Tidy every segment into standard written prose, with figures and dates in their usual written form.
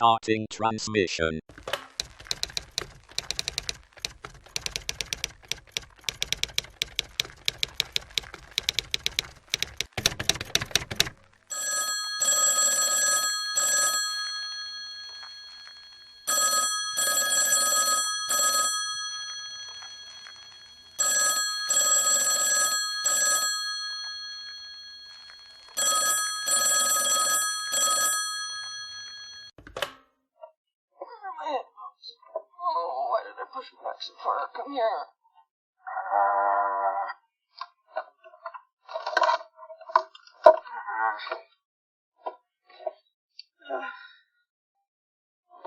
Starting transmission. So far, come here.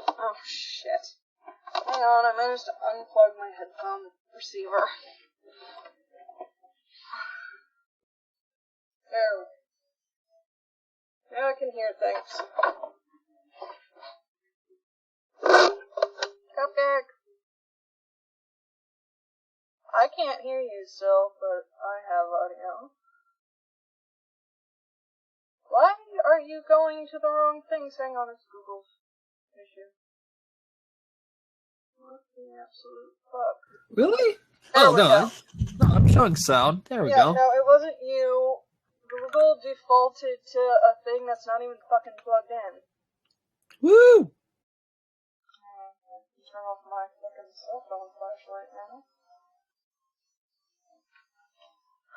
Oh shit. Hang on, I managed to unplug my headphone receiver. There. Now I can hear things. Cupcake. I can't hear you still, but I have audio. Why are you going to the wrong thing? Hang on, it's Google's issue. What the absolute fuck? Really? There we go. No, I'm showing sound. There we go. No, it wasn't you. Google defaulted to a thing that's not even fucking plugged in. Woo! I can turn off my fucking cell phone flashlight now.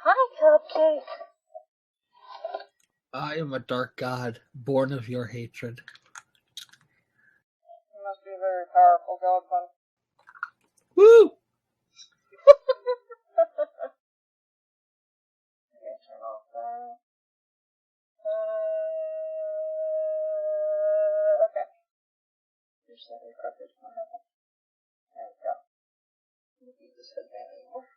Hi, Cupcake. I am a dark god, born of your hatred. You must be a very powerful god, then. Woo! Okay, turn off that. Okay. You're set encrypted. What happened? There we go. I don't need this headband anymore.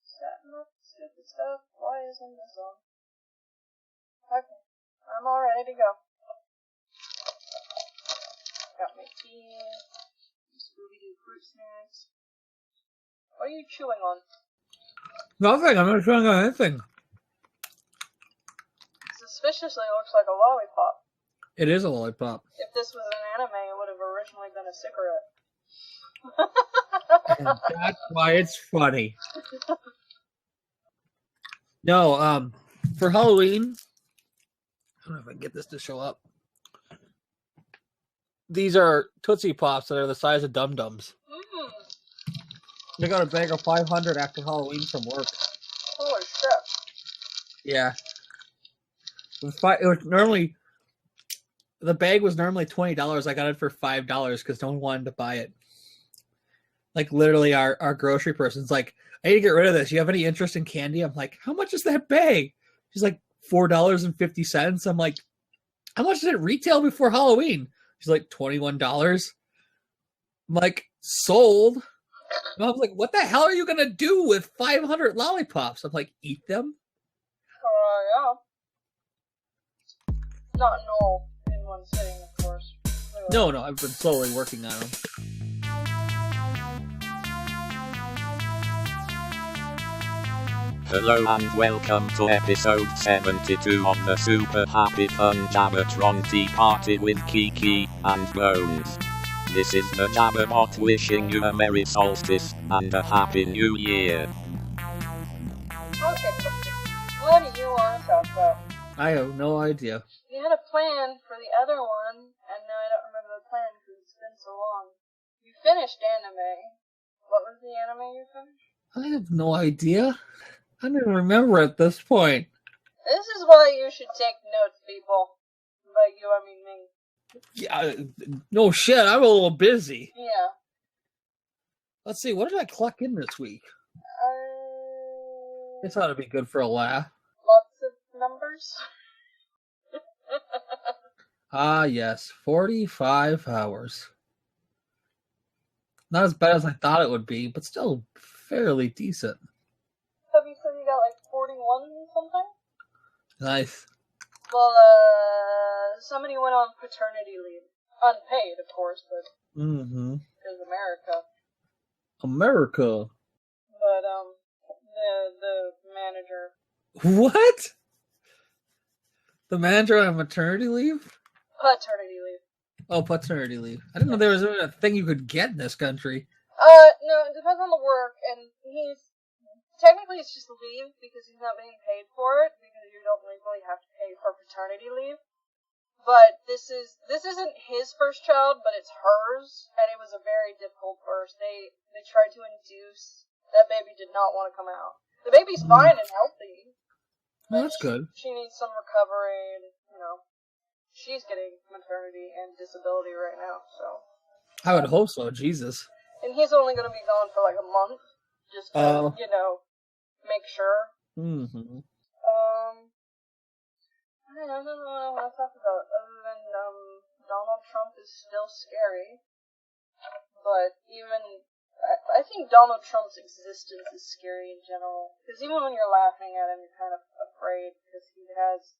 Setting up stupid stuff. Why isn't this on? Okay, I'm all ready to go. Got my tea, Scooby-Doo fruit snacks. What are you chewing on? Nothing. I'm not chewing on anything. Suspiciously looks like a lollipop. It is a lollipop. If this was an anime, it would have originally been a cigarette. And that's why it's funny. No, for Halloween, I don't know if I can get this to show up. These are Tootsie Pops that are the size of Dum-Dums. They got a bag of 500 after Halloween from work. Holy shit. Yeah. It was normally, the bag was normally $20. I got it for $5 because no one wanted to buy it. Like, literally, our grocery person's like, I need to get rid of this. You have any interest in candy? I'm like, how much is that bag? She's like, $4.50. I'm like, how much did it retail before Halloween? She's like, $21. I'm like, sold. And I was like, what the hell are you going to do with 500 lollipops? I'm like, eat them? Yeah. Not all in one sitting, of course. No, I've been slowly working on them. Hello and welcome to episode 72 of the Super Happy Fun Jabbertron Tea Party with Kiki and Bones. This is the Jabberbot wishing you a Merry Solstice and a Happy New Year. Okay, what do you want to talk about? I have no idea. You had a plan for the other one, and now I don't remember the plan because it's been so long. You finished anime. What was the anime you finished? I have no idea. I don't even remember at this point. This is why you should take notes, people. By you, I mean me. Yeah, no shit, I'm a little busy. Yeah. Let's see, what did I clock in this week? This ought to be good for a laugh. Lots of numbers. Ah, yes, 45 hours. Not as bad as I thought it would be, but still fairly decent. Have you said you got like 41 something? Nice. Well, somebody went on paternity leave. Unpaid, of course, but... Mm-hmm. Because America. America. manager. What? The manager on maternity leave? Paternity leave. Oh, paternity leave. I didn't know there was a thing you could get in this country. No, it depends on the work, and technically it's just leave because he's not being paid for it, because you don't legally have to pay for paternity leave. But this isn't his first child, but it's hers, and it was a very difficult birth. They tried to induce. That baby did not want to come out. The baby's fine and healthy. Well, that's good. She needs some recovery, and, she's getting maternity and disability right now, so. I would hope so, Jesus. And he's only going to be gone for like a month, just to, make sure. Mm-hmm. I don't know what to talk about, other than, Donald Trump is still scary. But I think Donald Trump's existence is scary in general. Because even when you're laughing at him, you're kind of afraid, because he has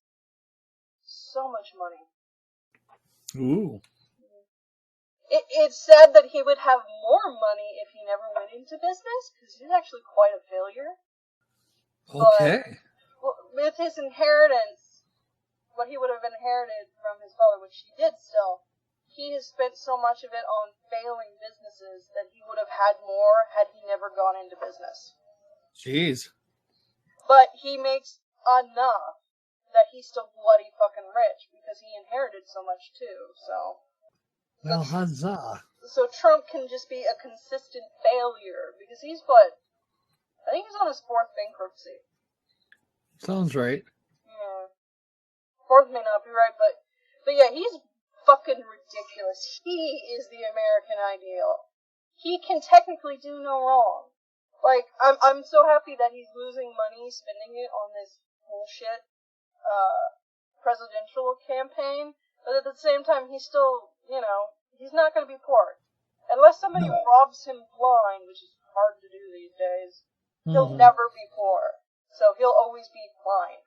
so much money. Ooh. It's said that he would have more money if he never went into business, because he's actually quite a failure. Okay. But, with his inheritance, what he would have inherited from his father, which he did still, he has spent so much of it on failing businesses that he would have had more had he never gone into business. Jeez. But he makes enough that he's still bloody fucking rich, because he inherited so much too, so. Well, huzzah. So Trump can just be a consistent failure, because I think he's on his 4th bankruptcy. Sounds right. Yeah. 4th may not be right, but yeah, he's fucking ridiculous. He is the American ideal. He can technically do no wrong. Like, I'm so happy that he's losing money spending it on this bullshit, presidential campaign, but at the same time, he's still, he's not going to be poor. Unless somebody robs him blind, which is hard to do these days, he'll never be poor. So he'll always be fine.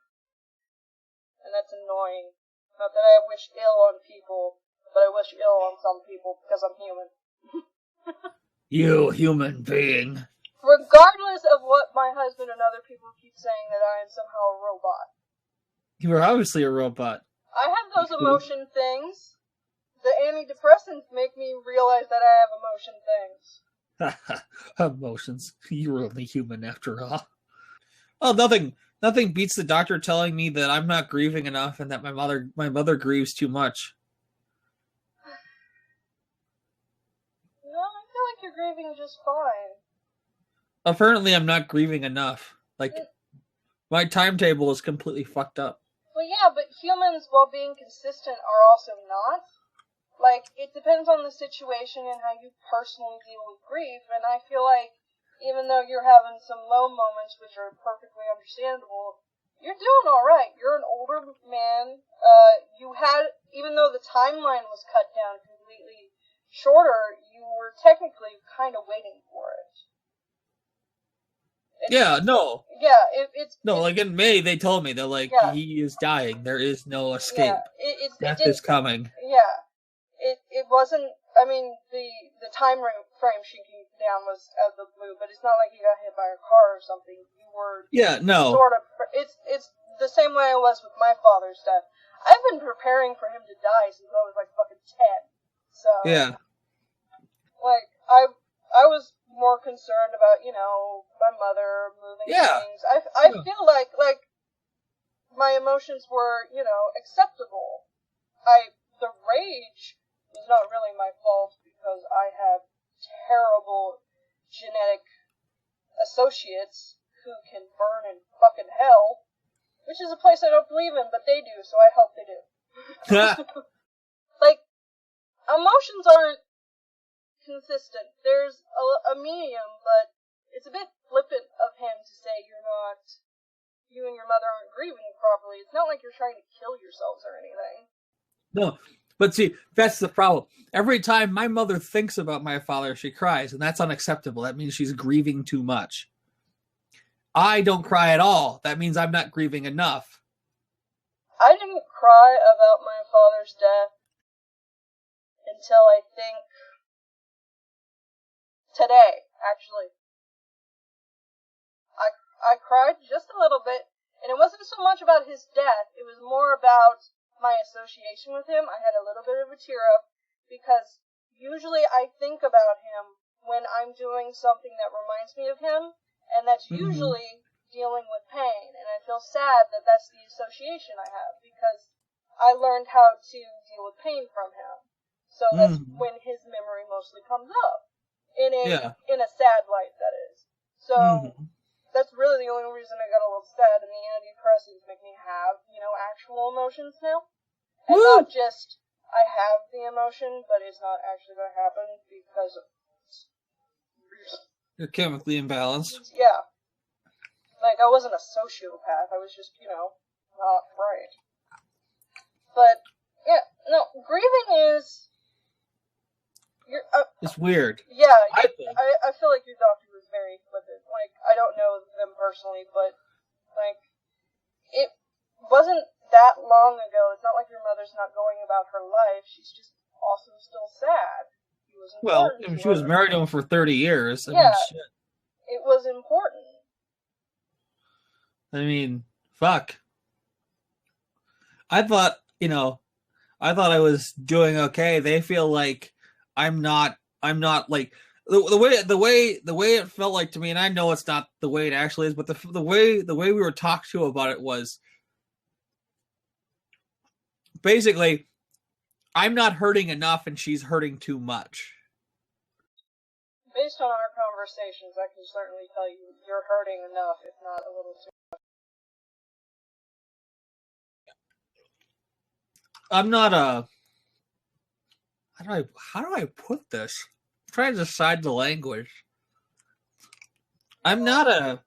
And that's annoying. Not that I wish ill on people, but I wish ill on some people because I'm human. You human being. Regardless of what my husband and other people keep saying that I am somehow a robot. You are obviously a robot. I have those emotion things. The antidepressants make me realize that I have emotion things. Emotions. You're only human after all. Oh, nothing beats the doctor telling me that I'm not grieving enough and that my mother grieves too much. No, I feel like you're grieving just fine. Apparently, I'm not grieving enough. Like, my timetable is completely fucked up. Well, yeah, but humans, while being consistent, are also not. Like, it depends on the situation and how you personally deal with grief, and I feel like even though you're having some low moments, which are perfectly understandable, you're doing alright. You're an older man. Even though the timeline was cut down completely shorter, you were technically kind of waiting for it. Like in May, they told me, they're like, he is dying. There is no escape. Death is coming. Yeah. It wasn't, I mean, the time frame shrinking down was out of the blue, but it's not like you got hit by a car or something. You were sort of, it's the same way I was with my father's death. I've been preparing for him to die since I was like fucking 10. So, yeah. Like, I was more concerned about, my mother moving things. I feel like my emotions were, acceptable. The rage was not really my fault because I have terrible genetic associates who can burn in fucking hell, which is a place I don't believe in, but they do, so I hope they do. Like, emotions aren't consistent. There's a medium, but it's a bit flippant of him to say you and your mother aren't grieving properly. It's not like you're trying to kill yourselves or anything. No, but see, that's the problem. Every time my mother thinks about my father, she cries, and that's unacceptable. That means she's grieving too much. I don't cry at all. That means I'm not grieving enough. I didn't cry about my father's death until I think today, actually. I cried just a little bit, and it wasn't so much about his death, it was more about my association with him. I had a little bit of a tear up, because usually I think about him when I'm doing something that reminds me of him, and that's usually dealing with pain, and I feel sad that that's the association I have, because I learned how to deal with pain from him. So that's when his memory mostly comes up. In a sad light, that is. So that's really the only reason I got a little sad, and the antidepressants make me have, actual emotions now. And not just, I have the emotion, but it's not actually going to happen because of... You're chemically imbalanced. Yeah. Like, I wasn't a sociopath, I was just, not right. But, yeah, no, grieving is... it's weird. Yeah, I feel like your doctor was very flippant. Like, I don't know them personally, but, like, it wasn't that long ago. It's not like your mother's not going about her life. She's just also still sad. She was married to him for 30 years. I mean, shit. It was important. I mean, fuck. I thought I was doing okay. They feel like I'm not like the way it felt like to me, and I know it's not the way it actually is, but the way we were talked to about it was basically I'm not hurting enough and she's hurting too much. Based on our conversations, I can certainly tell you you're hurting enough, if not a little too much. I'm not a... How do I put this? I'm trying to decide the language. I'm not a...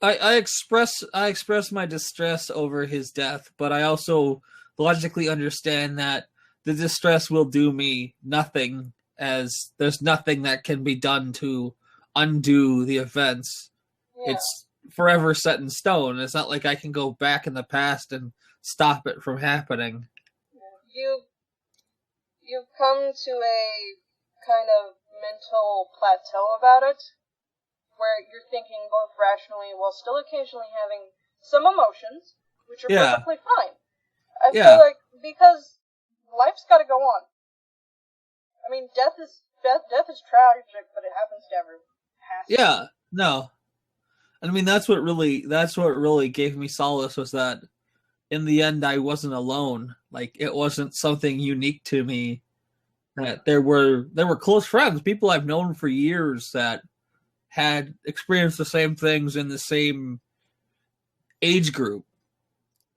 I express my distress over his death, but I also logically understand that the distress will do me nothing, as there's nothing that can be done to undo the events. Yeah. It's forever set in stone. It's not like I can go back in the past and stop it from happening. You've come to a kind of mental plateau about it, where you're thinking both rationally while still occasionally having some emotions, which are perfectly fine. I feel like, because life's got to go on. I mean, death is tragic, but it happens to everyone. No. I mean, that's what really gave me solace, was that in the end I wasn't alone. Like, it wasn't something unique to me. That there were close friends, people I've known for years that had experienced the same things in the same age group.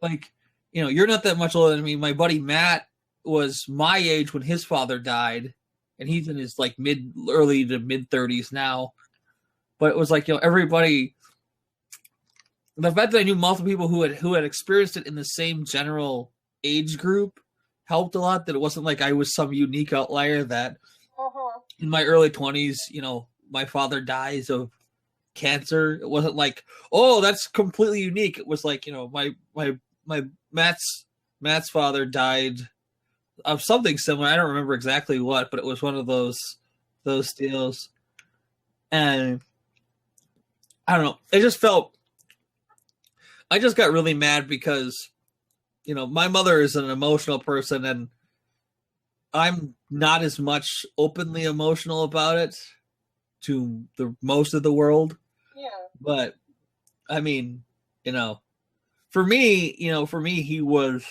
Like, you're not that much older than me. My buddy Matt was my age when his father died, and he's in his early to mid 30s now. But it was like, everybody, the fact that I knew multiple people who had experienced it in the same general age group helped a lot. That it wasn't like I was some unique outlier that in my early 20s, my father dies of cancer. It wasn't like, oh, that's completely unique. It was like, my Matt's father died of something similar. I don't remember exactly what, but it was one of those deals. And I don't know. I just got really mad because, my mother is an emotional person, and I'm not as much openly emotional about it to the most of the world. Yeah. But I mean, for me, he was,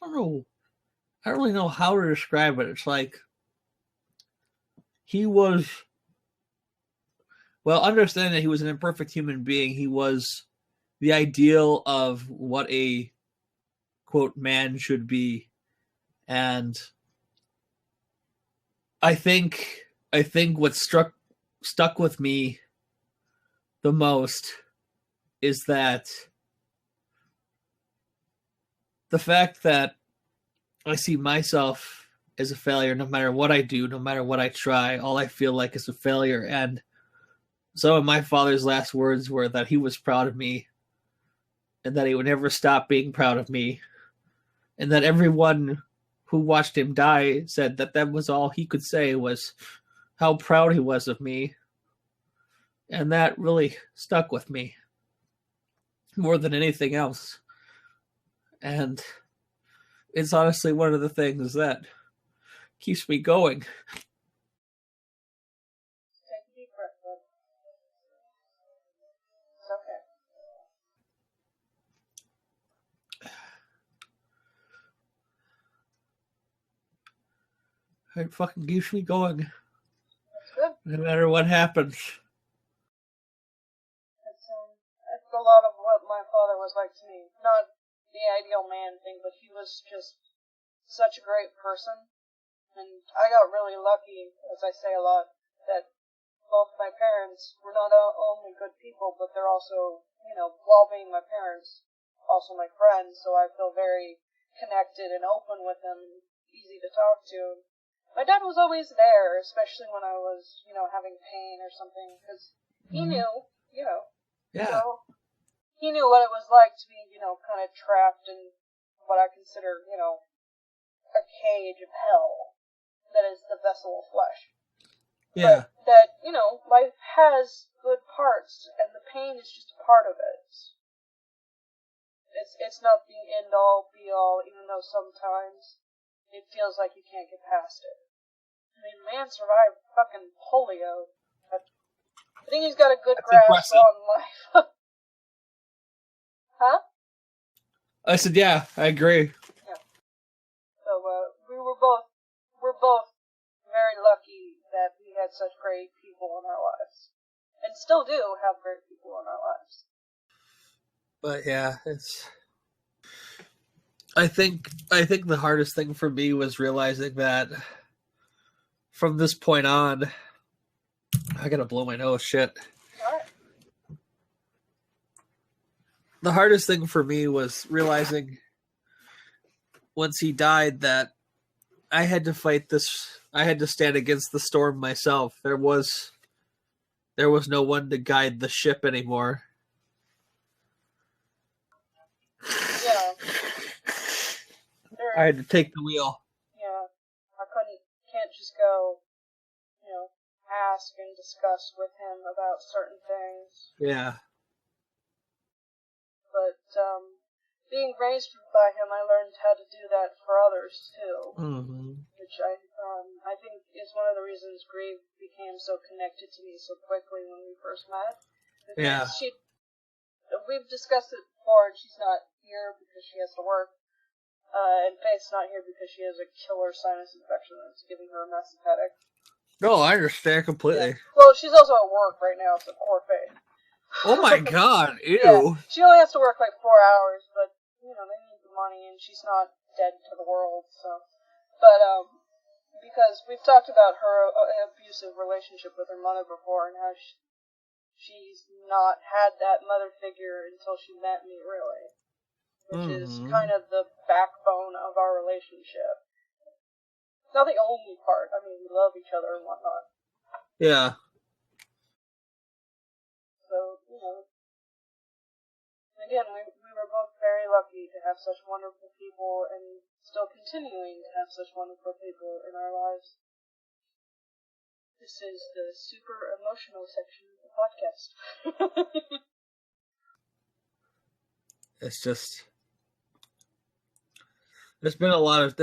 I don't really know how to describe it. It's like he was, understand that he was an imperfect human being. He was the ideal of what a quote man should be. And I think what stuck with me the most is that the fact that I see myself as a failure no matter what I do, no matter what I try. All I feel like is a failure. And some of my father's last words were that he was proud of me and that he would never stop being proud of me. And that everyone who watched him die said that was all he could say, was how proud he was of me. And that really stuck with me more than anything else. And it's honestly one of the things that keeps me going. Take a deep breath, bud. It's okay. It fucking keeps me going. That's good. No matter what happens. It's a lot of what my father was like to me. Not the ideal man thing, but he was just such a great person. And I got really lucky, as I say a lot, that both my parents were not only good people, but they're also, while being my parents, also my friends, so I feel very connected and open with them, easy to talk to. My dad was always there, especially when I was, having pain or something, because he knew, Yeah. So he knew what it was like to be, kind of trapped in what I consider, a cage of hell that is the vessel of flesh. Yeah. But that, life has good parts, and the pain is just a part of it. It's not the end-all, be-all, even though sometimes it feels like you can't get past it. I mean, man survived fucking polio. I think he's got a good grasp on life. Huh? I said, yeah, I agree. Yeah. So, we're both very lucky that we had such great people in our lives. And still do have great people in our lives. But yeah, I think the hardest thing for me was realizing that from this point on, I gotta blow my nose, shit. Alright. The hardest thing for me was realizing once he died that I had to fight this. I had to stand against the storm myself. There was no one to guide the ship anymore. Yeah. I had to take the wheel. Yeah. I can't just go, ask and discuss with him about certain things. Yeah. But, being raised by him, I learned how to do that for others, too. Mm-hmm. Which I think is one of the reasons Grieve became so connected to me so quickly when we first met. Yeah. We've discussed it before, and she's not here because she has to work. And Faith's not here because she has a killer sinus infection that's giving her a massive headache. No, I understand completely. Yeah. Well, she's also at work right now, so poor Faith. Oh my god, ew. Yeah, she only has to work like 4 hours, but, they need the money, and she's not dead to the world, so. But, because we've talked about her abusive relationship with her mother before, and how she's not had that mother figure until she met me, really. Which is kind of the backbone of our relationship. Not the only part. I mean, we love each other and whatnot. Yeah. So, again, we were both very lucky to have such wonderful people and still continuing to have such wonderful people in our lives. This is the super emotional section of the podcast. It's just there's been a lot of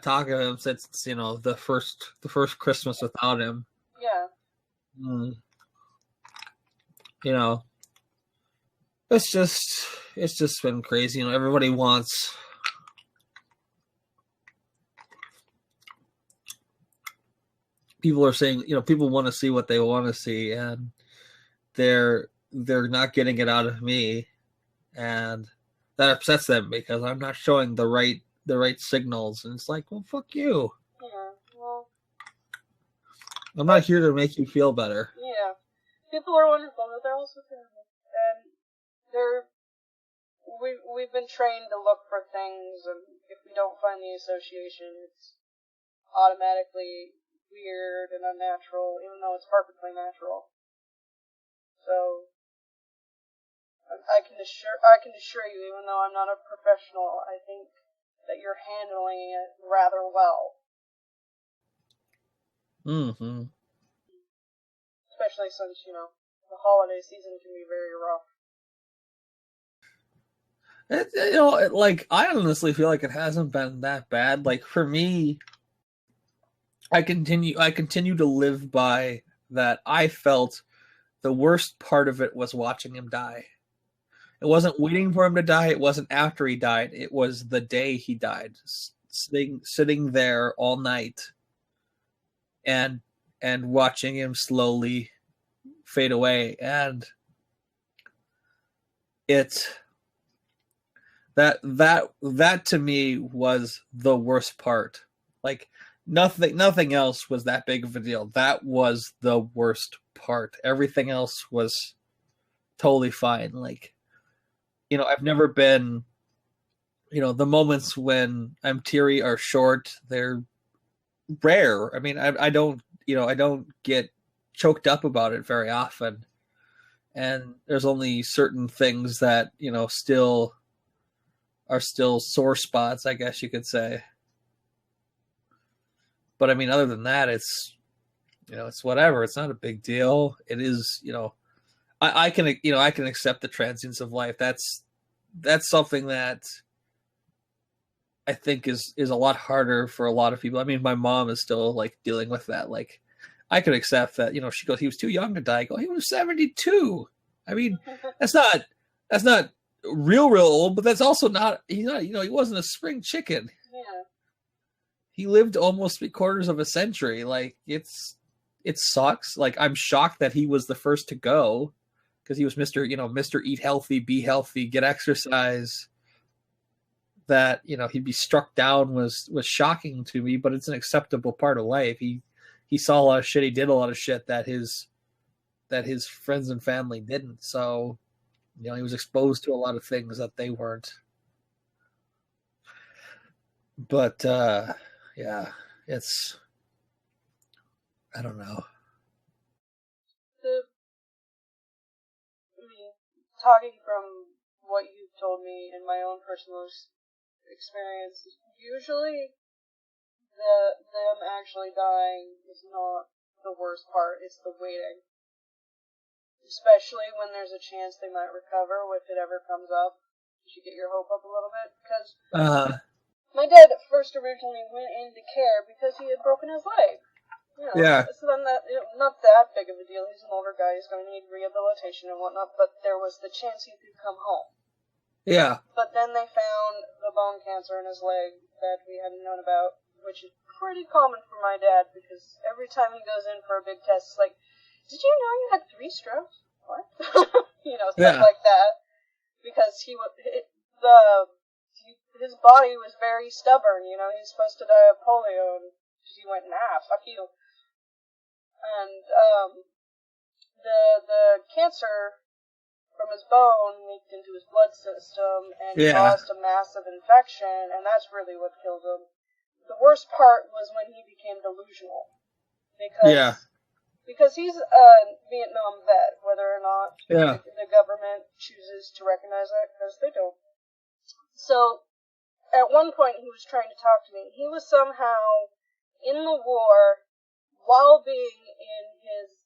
talk of him since the first Christmas without him. Yeah. It's just been crazy. Everybody wants people are saying, people want to see what they want to see, and they're not getting it out of me, and that upsets them because I'm not showing the right signals, and it's like, well, fuck you. Yeah, well, I'm not here to make you feel better. Yeah, people are wonderful, but they're also terrible, and we've been trained to look for things, and if we don't find the association, it's automatically weird and unnatural, even though it's perfectly natural. So, I can assure you, even though I'm not a professional, I think that you're handling it rather well. Mm-hmm. Especially since, the holiday season can be very rough. I honestly feel like it hasn't been that bad. Like, for me, I continue to live by that. I felt the worst part of it was watching him die. It wasn't waiting for him to die. It wasn't after he died. It was the day he died, sitting there all night and watching him slowly fade away. And that to me was the worst part. Like, nothing else was that big of a deal. That was the worst part. Everything else was totally fine. Like, I've never been, the moments when I'm teary are short. They're rare. I mean, I don't get choked up about it very often. And there's only certain things that, still are still sore spots, I guess you could say. But I mean, other than that, it's whatever. It's not a big deal. It is, I can accept the transience of life. That's something that I think is a lot harder for a lot of people. I mean, my mom is still like dealing with that. Like, I could accept that, she goes, he was too young to die. I go, he was 72. I mean, that's not real old, but that's also not, he wasn't a spring chicken. Yeah. He lived almost 3/4 of a century. Like, it sucks. Like, I'm shocked that he was the first to go, because he was Mr. Eat healthy, be healthy, get exercise. That, he'd be struck down was shocking to me, but it's an acceptable part of life. He saw a lot of shit. He did a lot of shit that his friends and family didn't. So, he was exposed to a lot of things that they weren't. But, yeah, it's, I don't know. Talking from what you've told me in my own personal experience, usually them actually dying is not the worst part, it's the waiting. Especially when there's a chance they might recover, if it ever comes up. You should get your hope up a little bit, because my dad first originally went into care because he had broken his leg. Yeah. So then not that big of a deal. He's an older guy. He's going to need rehabilitation and whatnot. But there was the chance he could come home. Yeah. But then they found the bone cancer in his leg that we hadn't known about, which is pretty common for my dad, because every time he goes in for a big test, it's like, did you know you had 3 strokes? What? Stuff like that. Because his body was very stubborn. He was supposed to die of polio, and he went, nah, fuck you. And the cancer from his bone leaked into his blood system and caused a massive infection, and that's really what killed him. The worst part was when he became delusional. Because he's a Vietnam vet, whether or not the government chooses to recognize that, because they don't. So, at one point he was trying to talk to me. He was somehow in the war while being in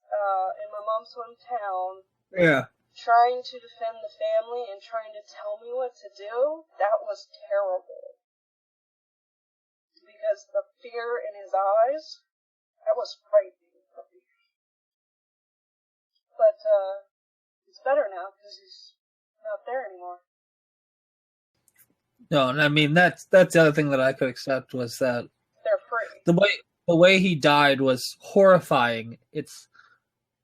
my mom's hometown. Yeah. Trying to defend the family and trying to tell me what to do. That was terrible. Because the fear in his eyes, that was frightening. But, it's better now because he's not there anymore. No, I mean, that's the other thing that I could accept was that they're free. The way he died was horrifying. It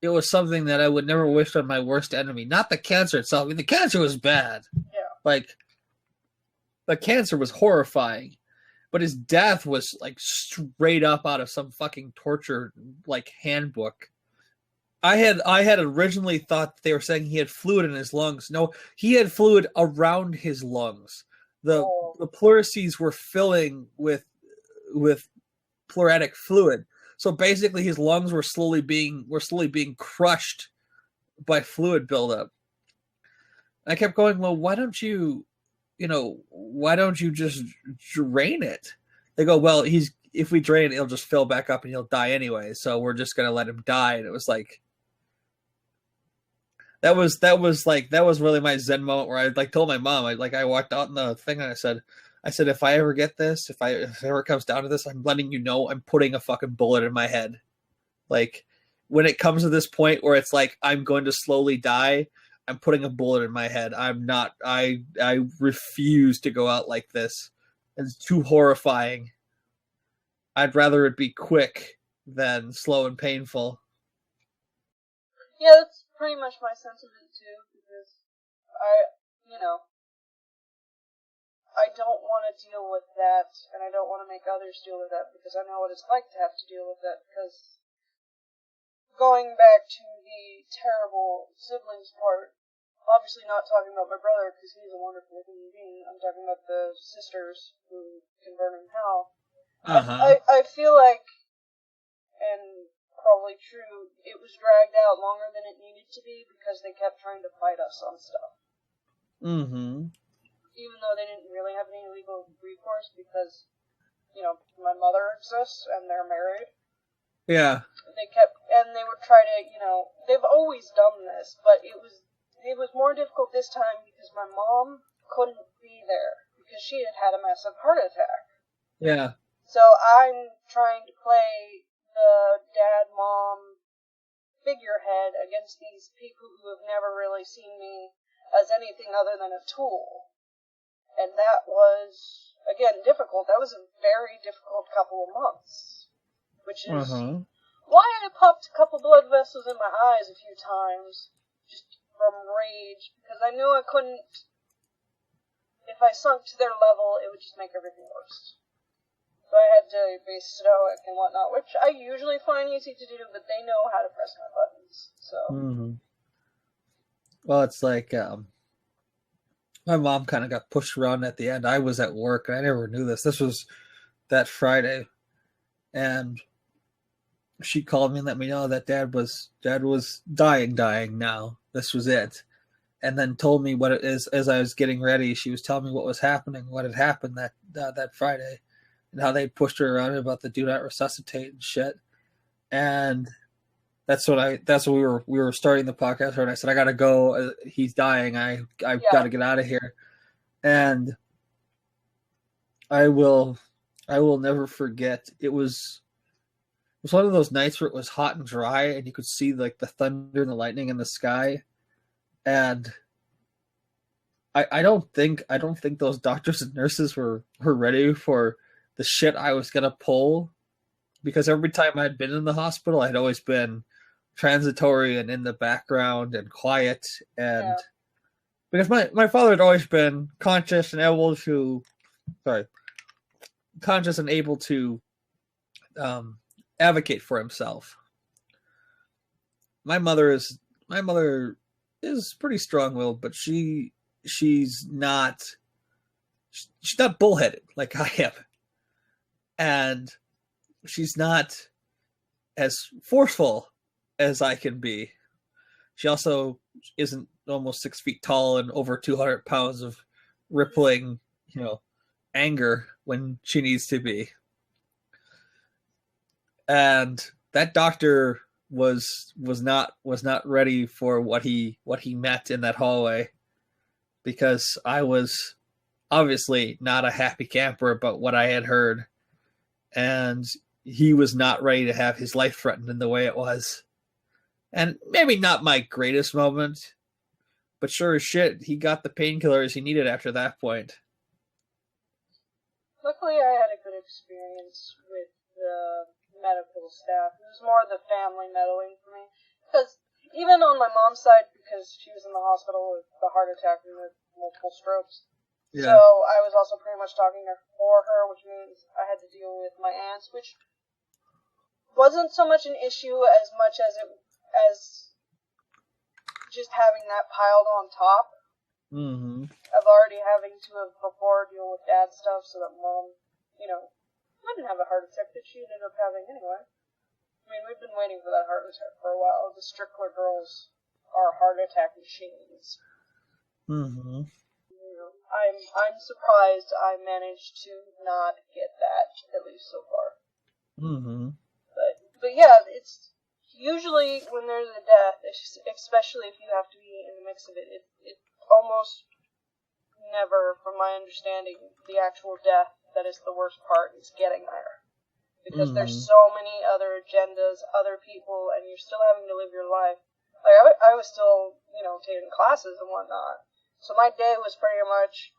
was something that I would never wish on my worst enemy. Not the cancer itself. I mean, the cancer was bad. Yeah. Like, the cancer was horrifying. But his death was, like, straight up out of some fucking torture, like, handbook. I had originally thought they were saying he had fluid in his lungs. No, he had fluid around his lungs. The pleurocies were filling with pleuritic fluid. So basically his lungs were slowly being crushed by fluid buildup. I kept going, well, why don't you just drain it? They go, well, if we drain it, it'll just fill back up and he'll die anyway. So we're just going to let him die. And it was like, That was really my Zen moment where I like told my mom, I walked out in the thing and I said, if I ever get this, if it ever comes down to this, I'm letting you know I'm putting a fucking bullet in my head. Like, when it comes to this point where it's like I'm going to slowly die, I'm putting a bullet in my head. I refuse to go out like this. It's too horrifying. I'd rather it be quick than slow and painful. Yeah, that's pretty much my sentiment too, because I don't want to deal with that, and I don't want to make others deal with that, because I know what it's like to have to deal with that, because going back to the terrible siblings part, obviously not talking about my brother, because he's a wonderful human being, I'm talking about the sisters who can burn in hell. I feel like, and probably true, it was dragged out longer than it needed to be, because they kept trying to fight us on stuff. Mm-hmm. Even though they didn't really have any legal recourse, because, my mother exists, and they're married. Yeah. They would try to, they've always done this, but it was more difficult this time because my mom couldn't be there, because she had a massive heart attack. Yeah. So I'm trying to play the dad-mom figurehead against these people who have never really seen me as anything other than a tool. And that was, again, difficult. That was a very difficult couple of months. Which is why I popped a couple blood vessels in my eyes a few times, just from rage, because I knew I couldn't, if I sunk to their level, it would just make everything worse. So I had to be stoic and whatnot, which I usually find easy to do, but they know how to press my buttons, so. Well, it's like, my mom kind of got pushed around at the end. I was at work, and I never knew this. This was that Friday, and she called me and let me know that Dad was dying now. This was it. And then told me what it is. As I was getting ready, she was telling me what was happening, what had happened that Friday, and how they pushed her around about the do not resuscitate and shit. And that's what we were starting the podcast, and I said, I gotta go. He's dying. I've got to get out of here. And I will never forget. It was one of those nights where it was hot and dry, and you could see like the thunder and the lightning in the sky. And I don't think those doctors and nurses were ready for the shit I was gonna pull, because every time I'd been in the hospital, I'd always been transitory and in the background and quiet, and because my father had always been conscious and able to advocate for himself. My mother is pretty strong-willed, but she's not bullheaded like I am, and she's not as forceful as I can be. She also isn't almost 6 feet tall and over 200 pounds of rippling, anger when she needs to be. And that doctor was not ready for what he met in that hallway, because I was obviously not a happy camper about what I had heard, and he was not ready to have his life threatened in the way it was. And maybe not my greatest moment, but sure as shit, he got the painkillers he needed after that point. Luckily, I had a good experience with the medical staff. It was more the family meddling for me. Because even on my mom's side, because she was in the hospital with the heart attack and with multiple strokes, so I was also pretty much talking for her, which means I had to deal with my aunts, which wasn't so much an issue as much as just having that piled on top of already having to have before deal with dad stuff, so that mom, I didn't have a heart attack that she ended up having anyway. I mean, we've been waiting for that heart attack for a while. The Strickler girls are heart attack machines. I'm surprised I managed to not get that, at least so far. But yeah, usually when there's a death, especially if you have to be in the mix of it, it almost never, from my understanding, the actual death that is the worst part. Is getting there. Because there's so many other agendas, other people, and you're still having to live your life. Like, I was still, taking classes and whatnot. So my day was pretty much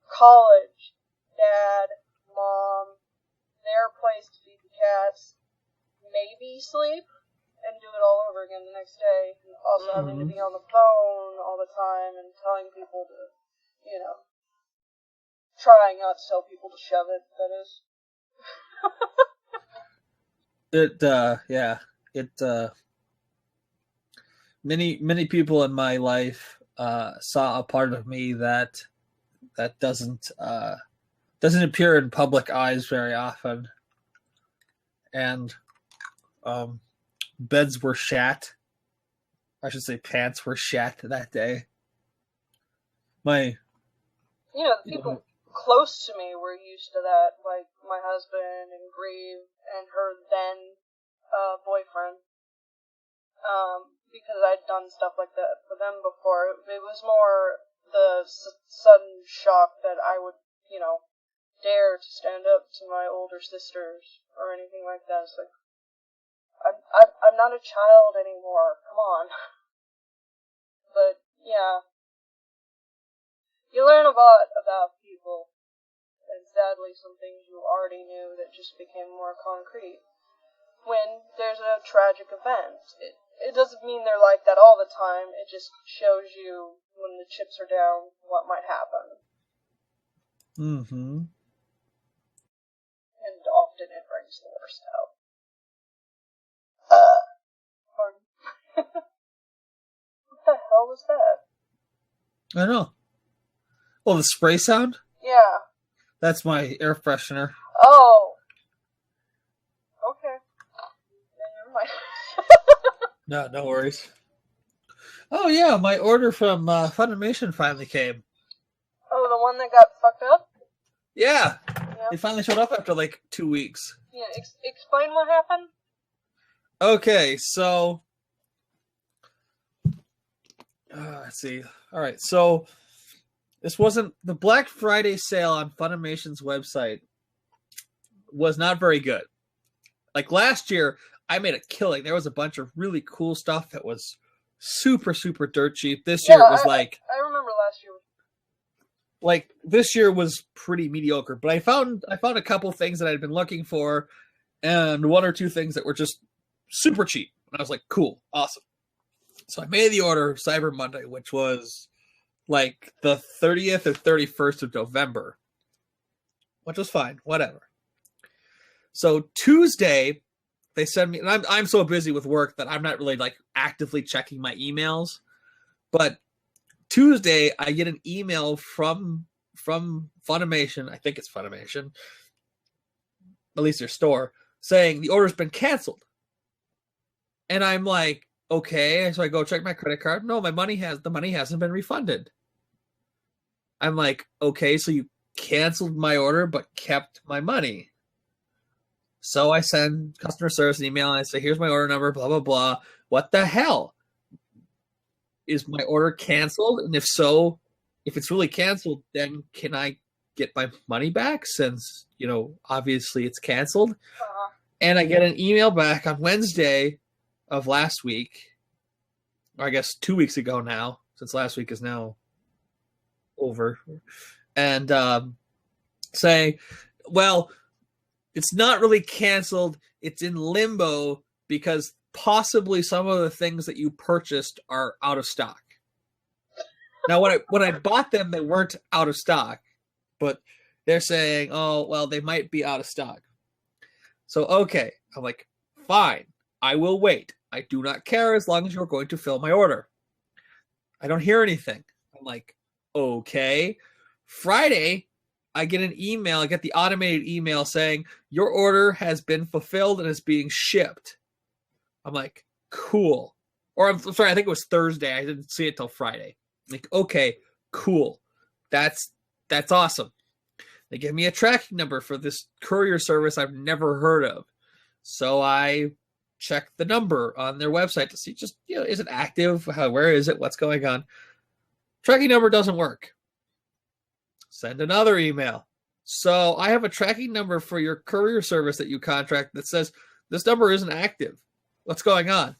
college, dad, mom, their place to feed the cats, maybe sleep, and do it all over again the next day. And also having to be on the phone all the time and telling people to, trying not to tell people to shove it, that is. Many people in my life saw a part of me that doesn't appear in public eyes very often, and beds were shat. I should say pants were shat that day. The people close to me were used to that, like my husband and Grieve and her then boyfriend, because I'd done stuff like that for them before. It was more the sudden shock that I would, dare to stand up to my older sisters or anything like that. It's like, I'm not a child anymore. Come on. But yeah, you learn a lot about people, and sadly some things you already knew that just became more concrete when there's a tragic event. It doesn't mean they're like that all the time. It just shows you when the chips are down what might happen. Mm-hmm. And often it brings the worst out. Pardon. What the hell was that? I don't know. Oh, the spray sound? Yeah. That's my air freshener. Oh. Okay. Never mind. No worries. Oh yeah, my order from Funimation finally came. Oh, the one that got fucked up? Yeah. Yep. It finally showed up after like 2 weeks. Yeah, explain what happened? Okay, so let's see. All right, so this wasn't the Black Friday sale on Funimation's website was not very good. Like last year, I made a killing. There was a bunch of really cool stuff that was super, super dirt cheap. This year it was I remember last year. Like this year was pretty mediocre, but I found a couple things that I'd been looking for, and one or two things that were just super cheap. And I was like, cool, awesome. So I made the order Cyber Monday, which was like the 30th or 31st of November, which was fine, whatever. So Tuesday, they send me, and I'm so busy with work that I'm not really like actively checking my emails. But Tuesday, I get an email from Funimation. I think it's Funimation, at least their store, saying the order's been canceled. And I'm like, okay. So I go check my credit card. No, the money hasn't been refunded. I'm like, okay, so you canceled my order but kept my money. So I send customer service an email and I say, here's my order number, blah, blah, blah. What the hell? Is my order canceled? And if so, if it's really canceled, then can I get my money back since, obviously it's canceled? Uh-huh. And I get an email back on Wednesday of last week, or I guess 2 weeks ago now, since last week is now over, and saying, well, it's not really canceled. It's in limbo because possibly some of the things that you purchased are out of stock. Now, when I bought them, they weren't out of stock, but they're saying, oh, well, they might be out of stock. So, okay. I'm like, fine. I will wait. I do not care as long as you're going to fill my order. I don't hear anything. I'm like, okay. Friday, I get an email. I get the automated email saying your order has been fulfilled and is being shipped. I'm like, cool. Or I'm sorry, I think it was Thursday. I didn't see it till Friday. I'm like, okay, cool. That's awesome. They give me a tracking number for this courier service I've never heard of. So I check the number on their website to see just, is it active? Where is it? What's going on? Tracking number doesn't work. Send another email. So I have a tracking number for your courier service that you contract that says this number isn't active. What's going on?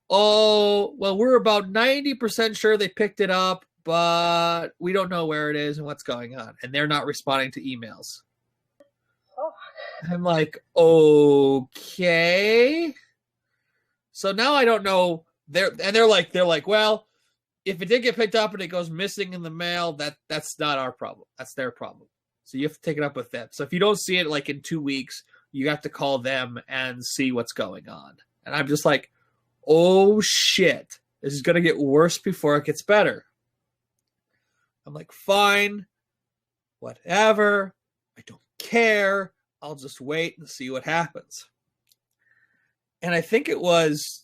Oh, well, we're about 90% sure they picked it up, but we don't know where it is and what's going on. And they're not responding to emails. Oh. I'm like, okay. So now I don't know. They're like, well, if it did get picked up and it goes missing in the mail, that's not our problem. That's their problem. So you have to take it up with them. So if you don't see it like in 2 weeks, you have to call them and see what's going on. And I'm just like, oh shit, this is going to get worse before it gets better. I'm like, fine, whatever. I don't care. I'll just wait and see what happens. And I think it was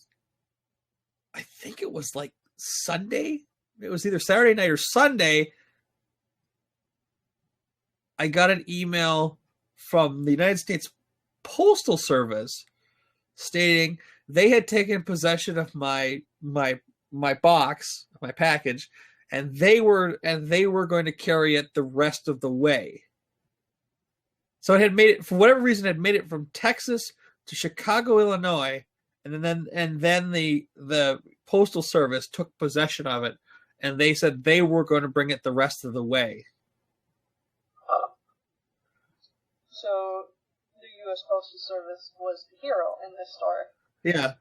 like Sunday. It was either Saturday night or Sunday. I got an email from the United States Postal Service stating they had taken possession of my box, my package, and they were going to carry it the rest of the way. So it had made it, for whatever reason, it had made it from Texas to Chicago, Illinois, and then the Postal Service took possession of it, and they said they were going to bring it the rest of the way. So the U.S. Postal Service was the hero in this story. Yeah.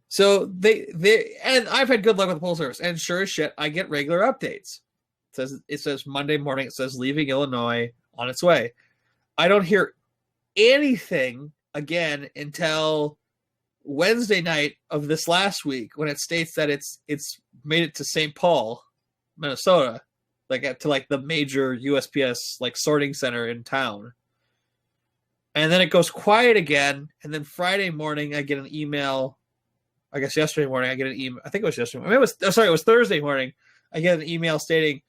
So they and I've had good luck with the Postal Service, and sure as shit, I get regular updates. It says Monday morning. It says leaving Illinois, on its way. I don't hear anything again until Wednesday night of this last week when it states that it's made it to St. Paul, Minnesota, to the major USPS sorting center in town. And then it goes quiet again, and then Friday morning I get an email. I guess yesterday morning I get an email. I think it was yesterday morning. It was Thursday morning. I get an email stating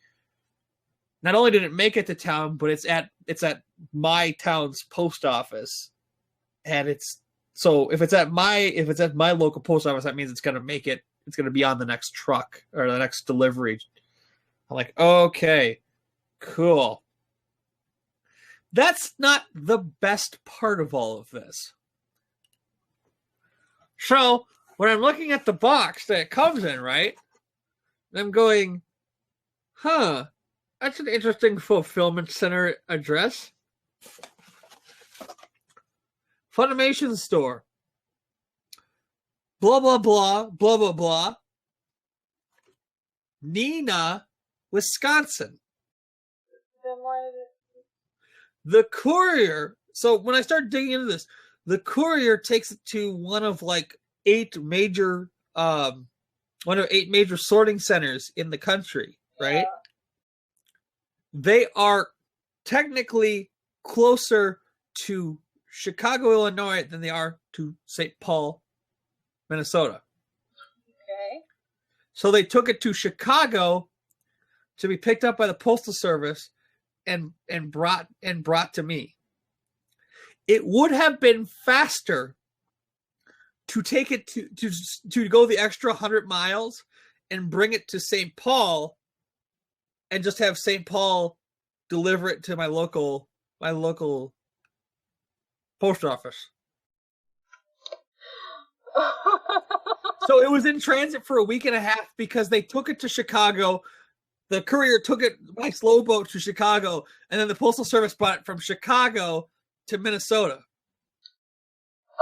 not only did it make it to town, but it's at my town's post office. And so if it's at my local post office, that means it's gonna make it. It's gonna be on the next truck or the next delivery. I'm like, okay, cool. That's not the best part of all of this. So when I'm looking at the box that it comes in, right, I'm going, that's an interesting fulfillment center address. Funimation store. Blah, blah, blah, blah, blah, blah. Neenah, Wisconsin. Then why did it... The courier, so when I started digging into this, the courier takes it to one of 8 major sorting centers in the country, right? Yeah. They are technically closer to Chicago, Illinois than they are to St. Paul, Minnesota. Okay. So they took it to Chicago to be picked up by the Postal Service and brought to me. It would have been faster to take it to go the extra 100 miles and bring it to St. Paul and just have St. Paul deliver it to my local post office. So it was in transit for a week and a half because they took it to Chicago. The courier took it by slow boat to Chicago, and then the Postal Service brought it from Chicago to Minnesota.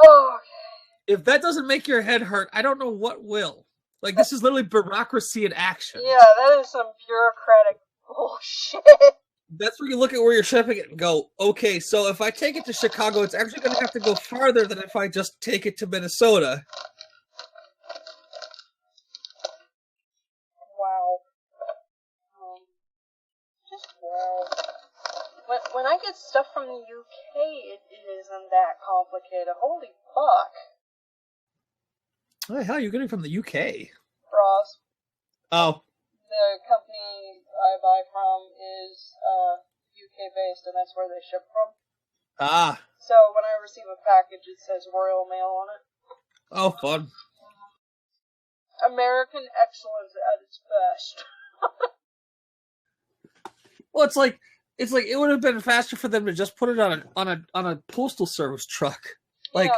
Oh, okay. If that doesn't make your head hurt, I don't know what will. This is literally bureaucracy in action. Yeah, that is some bureaucratic bullshit. That's where you look at where you're shipping it and go, okay, so if I take it to Chicago, it's actually going to have to go farther than if I just take it to Minnesota. Wow. When I get stuff from the UK, it isn't that complicated. Holy fuck. What the hell are you getting from the UK? Ross. Oh. The company I buy from is UK based, and that's where they ship from. Ah. So when I receive a package, it says Royal Mail on it. Oh, fun. American excellence at its best. Well, it's like it would have been faster for them to just put it on a postal service truck. Like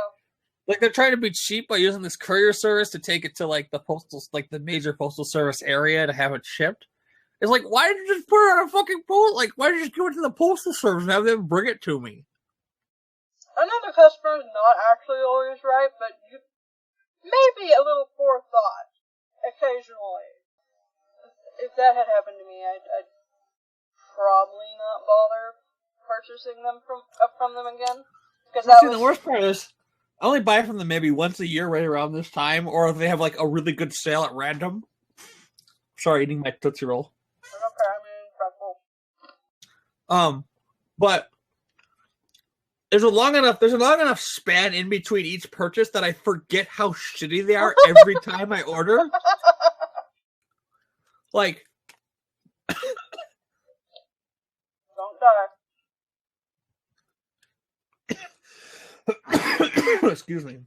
they're trying to be cheap by using this courier service to take it to like the major postal service area to have it shipped. It's like, why did you just put it on a fucking post? Like, why did you just give it to the postal service and have them bring it to me? I know the customer is not actually always right, but maybe a little forethought occasionally. If that had happened to me, I'd probably not bother purchasing them from them again. The worst part is, I only buy from them maybe once a year right around this time, or if they have like a really good sale at random. Sorry, eating my Tootsie Roll. But there's a long enough span in between each purchase that I forget how shitty they are every time I order. Like, don't die. Excuse me.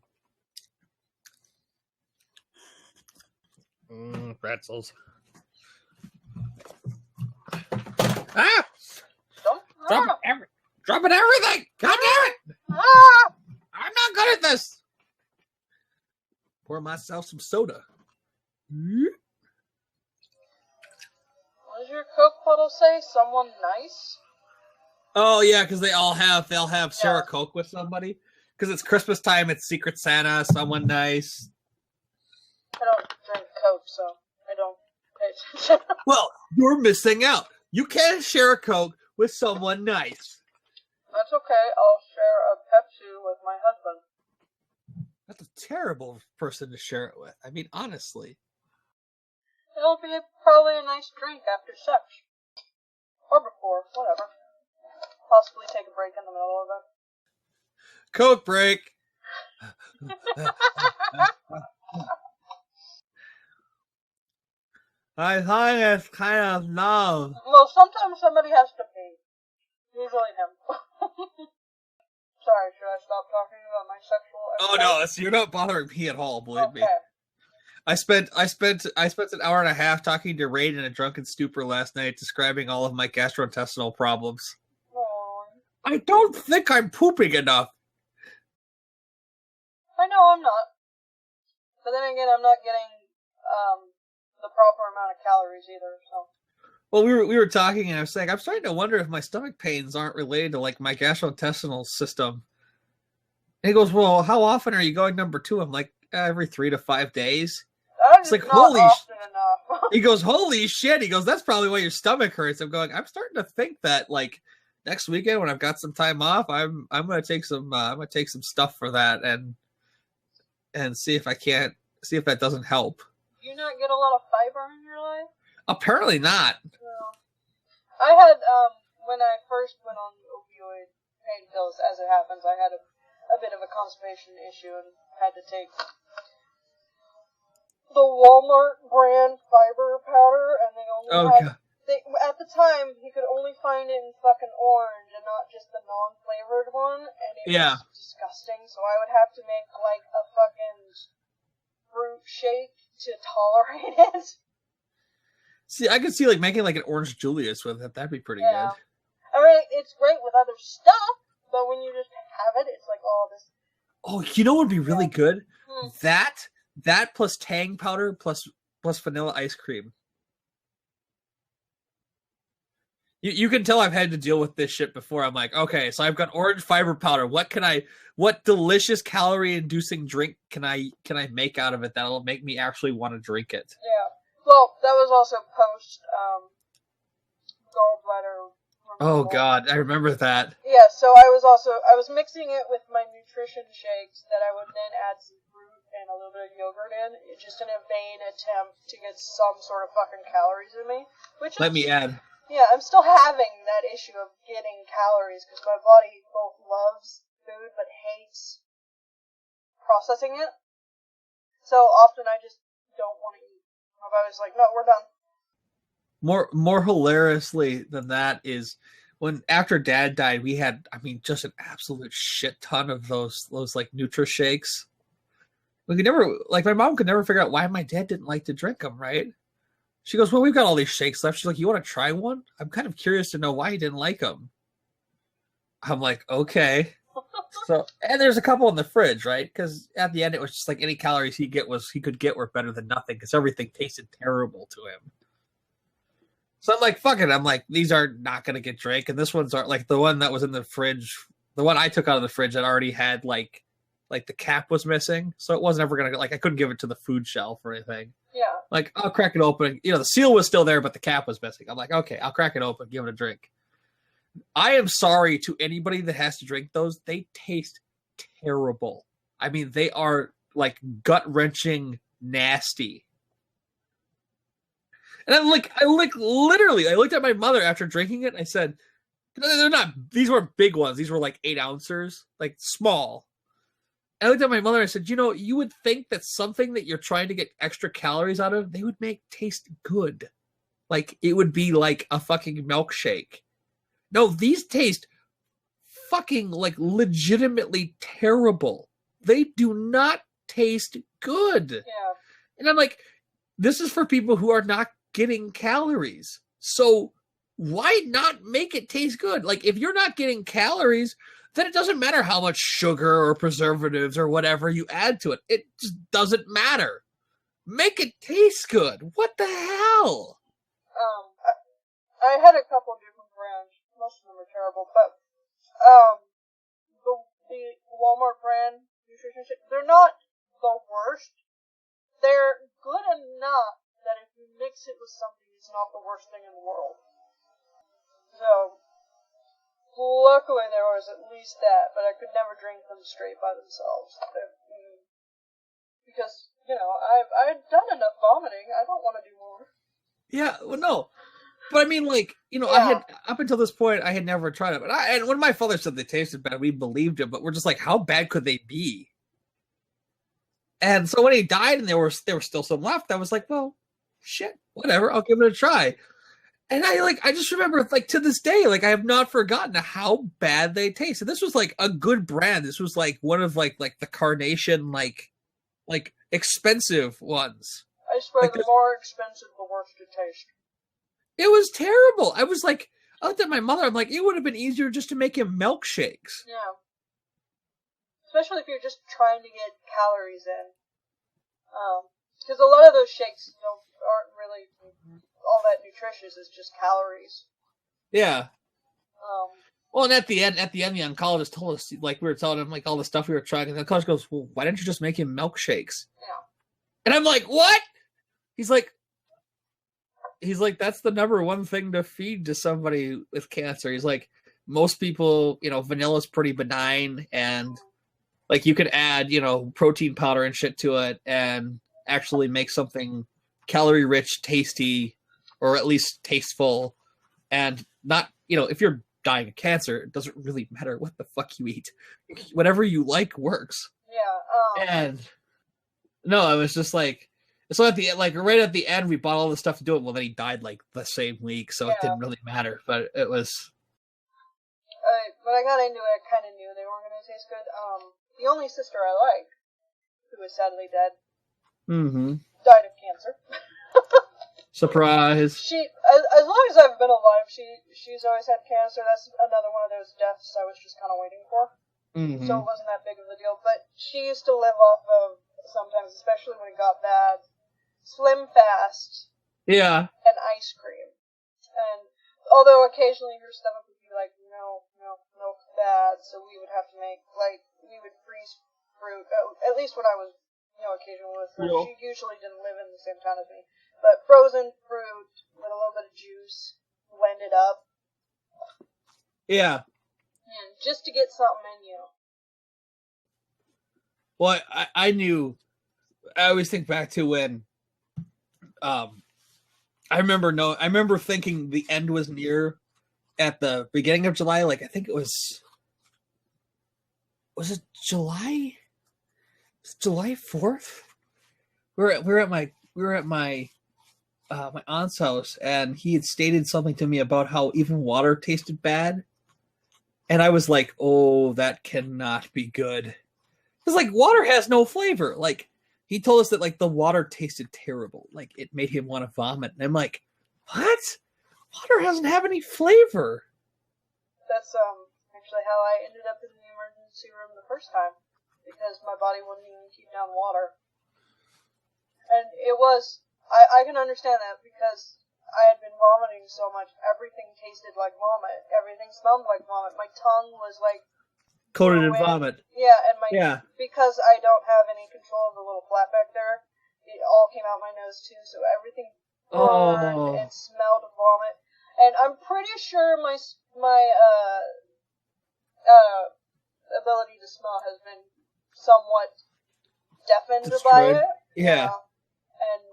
Pretzels. Ah! Dropping everything! God damn it! Ah! I'm not good at this! Pour myself some soda. What does your Coke bottle say? Someone nice? Oh yeah, because they'll have share a Coke with somebody. Because it's Christmas time, it's Secret Santa, someone nice. I don't drink Coke, so I don't pay attention. Well, you're missing out. You can't share a Coke with someone nice. That's okay. I'll share a Pepsi with my husband. That's a terrible person to share it with. I mean, honestly. It'll be probably a nice drink after sex. Or before, whatever. Possibly take a break in the middle of it. Coke break! I think it's kind of numb. Well, sometimes somebody has to pee. Usually him. Sorry, should I stop talking about my sexual? Oh no, you're not bothering me at all. Believe me. I spent an hour and a half talking to Rain in a drunken stupor last night, describing all of my gastrointestinal problems. Aww. I don't think I'm pooping enough. I know I'm not, but then again, I'm not getting the proper amount of calories either. So. Well, we were talking, and I was saying I'm starting to wonder if my stomach pains aren't related to like my gastrointestinal system. And he goes, "Well, how often are you going number 2?" I'm like, every 3 to 5 days. That's it's like not holy. Often enough. He goes, "Holy shit!" He goes, "That's probably why your stomach hurts." I'm going, I'm starting to think that like next weekend when I've got some time off, I'm gonna take some stuff for that and see if that doesn't help. Do you not get a lot of fiber in your life? Apparently not. No. I had, when I first went on opioid pain pills, as it happens, I had a bit of a constipation issue and had to take the Walmart brand fiber powder, and they only at the time, you could only find it in fucking orange and not just the non-flavored one, and it was disgusting, so I would have to make, like, a fucking fruit shake to tolerate it. See, I could see, like, making, like, an orange Julius with it. That'd be pretty good. I mean, it's great with other stuff, but when you just have it, it's like, oh, this... Oh, you know what would be really good? That plus Tang powder plus vanilla ice cream. You can tell I've had to deal with this shit before. I'm like, okay, so I've got orange fiber powder. What delicious calorie-inducing drink can I make out of it that'll make me actually want to drink it? Yeah. Well, that was also post gallbladder removal. Oh God, I remember that. Yeah, so I was mixing it with my nutrition shakes that I would then add some fruit and a little bit of yogurt in, just in a vain attempt to get some sort of fucking calories in me. Let me add. Yeah, I'm still having that issue of getting calories because my body both loves food but hates processing it. So often I just don't want to eat. My body's like, no, we're done. More hilariously than that is when after Dad died, we had, I mean, just an absolute shit ton of those like Nutri-Shakes. we could never, like, my mom could never figure out why my dad didn't like to drink them, right? She goes, well, we've got all these shakes left. She's like, you want to try one? I'm kind of curious to know why he didn't like them. I'm like, okay. So, and there's a couple in the fridge, right? Because at the end, it was just like any calories he could get were better than nothing because everything tasted terrible to him. So I'm like, fuck it. I'm like, these are not going to get drank. And this one's are like the one that was in the fridge. The one I took out of the fridge that already had like the cap was missing. So it wasn't ever going to like, I couldn't give it to the food shelf or anything. Yeah. Like, I'll crack it open. You know, the seal was still there, but the cap was missing. I'm like, okay, I'll crack it open, give it a drink. I am sorry to anybody that has to drink those. They taste terrible. I mean, they are like gut-wrenching nasty. And I looked at my mother after drinking it. And I said, they're not, these weren't big ones. These were like 8 ounces, like small. And I looked at my mother and I said, you know, you would think that something that you're trying to get extra calories out of, they would make taste good. Like it would be like a fucking milkshake. No, these taste fucking like legitimately terrible. They do not taste good. Yeah. And I'm like, this is for people who are not getting calories. So why not make it taste good? Like if you're not getting calories, then it doesn't matter how much sugar or preservatives or whatever you add to it. It just doesn't matter. Make it taste good. What the hell? I had a couple different brands. Most of them are terrible, but the Walmart brand nutrition shake, they're not the worst. They're good enough that if you mix it with something, it's not the worst thing in the world. So, luckily there was at least that, but I could never drink them straight by themselves. Because, you know, I've done enough vomiting. I don't want to do more. Yeah, well, no. But I mean, like, you know, Yeah. I had, up until this point, I had never tried it. And when my father said they tasted bad, we believed him, but we're just like, how bad could they be? And so when he died and there were still some left, I was like, well, shit, whatever, I'll give it a try. And I just remember, like, to this day, like, I have not forgotten how bad they taste. And this was, like, a good brand. This was, like, one of, like the Carnation, like expensive ones. I swear, like, the more expensive, the worse it tastes. It was terrible. I was like, I looked at my mother. I'm like, it would have been easier just to make him milkshakes. Yeah. Especially if you're just trying to get calories in. Because a lot of those shakes aren't really all that nutritious. It's just calories. Yeah. Well, and at the end, the oncologist told us, like, we were telling him, like, all the stuff we were trying. And the oncologist goes, well, why didn't you just make him milkshakes? Yeah. And I'm like, what? He's like, that's the number one thing to feed to somebody with cancer. He's like, most people, you know, vanilla's pretty benign, and like you could add, you know, protein powder and shit to it and actually make something calorie rich, tasty, or at least tasteful, and not, you know, if you're dying of cancer, it doesn't really matter what the fuck you eat. Whatever you like works. Yeah. And no, I was just like, so at the, like, right at the end, we bought all the stuff to do it. Well, then he died like the same week, so it didn't really matter. But it was. When I got into it, I kind of knew they weren't going to taste good. The only sister I like, who is sadly dead, died of cancer. Surprise. As long as I've been alive, she's always had cancer. That's another one of those deaths I was just kind of waiting for. So it wasn't that big of a deal. But she used to live off of, sometimes, especially when it got bad, Slim Fast. Yeah. And ice cream. And although occasionally her stomach would be like, no, bad, so we would have to make, like, we would freeze fruit, at least when I was, you know, occasionally with her. Yeah. She usually didn't live in the same town as me. But frozen fruit with a little bit of juice, blend it up. Yeah. And just to get something in you. Well, I knew, I always think back to when, I remember thinking the end was near at the beginning of July. Like, I think it was it July? July 4th? We were at my aunt's house, and he had stated something to me about how even water tasted bad. And I was like, oh, that cannot be good. Because, like, water has no flavor. Like, he told us that like the water tasted terrible, like it made him want to vomit. And I'm like, what? Water doesn't have any flavor. That's actually how I ended up in the emergency room the first time, because my body wouldn't even keep down water. And it was, I can understand that, because I had been vomiting so much. Everything tasted like vomit. Everything smelled like vomit. My tongue was like coated in vomit. Yeah, and because I don't have any control of the little flap back there, it all came out my nose too, so everything burned and smelled of vomit. And I'm pretty sure my ability to smell has been somewhat deafened by it. Yeah. And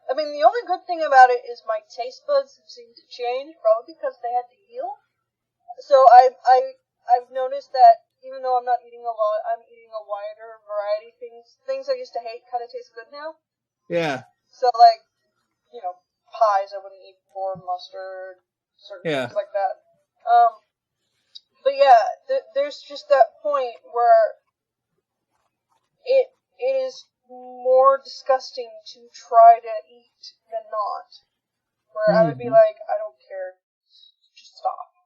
I mean, the only good thing about it is my taste buds have seemed to change, probably because they had to heal. So I've noticed that even though I'm not eating a lot, I'm eating a wider variety of things. Things I used to hate kind of taste good now. Yeah. So, like, you know, pies I wouldn't eat before, mustard, certain things like that. But yeah, there's just that point where it is more disgusting to try to eat than not. Where I would be like, I don't care, just stop.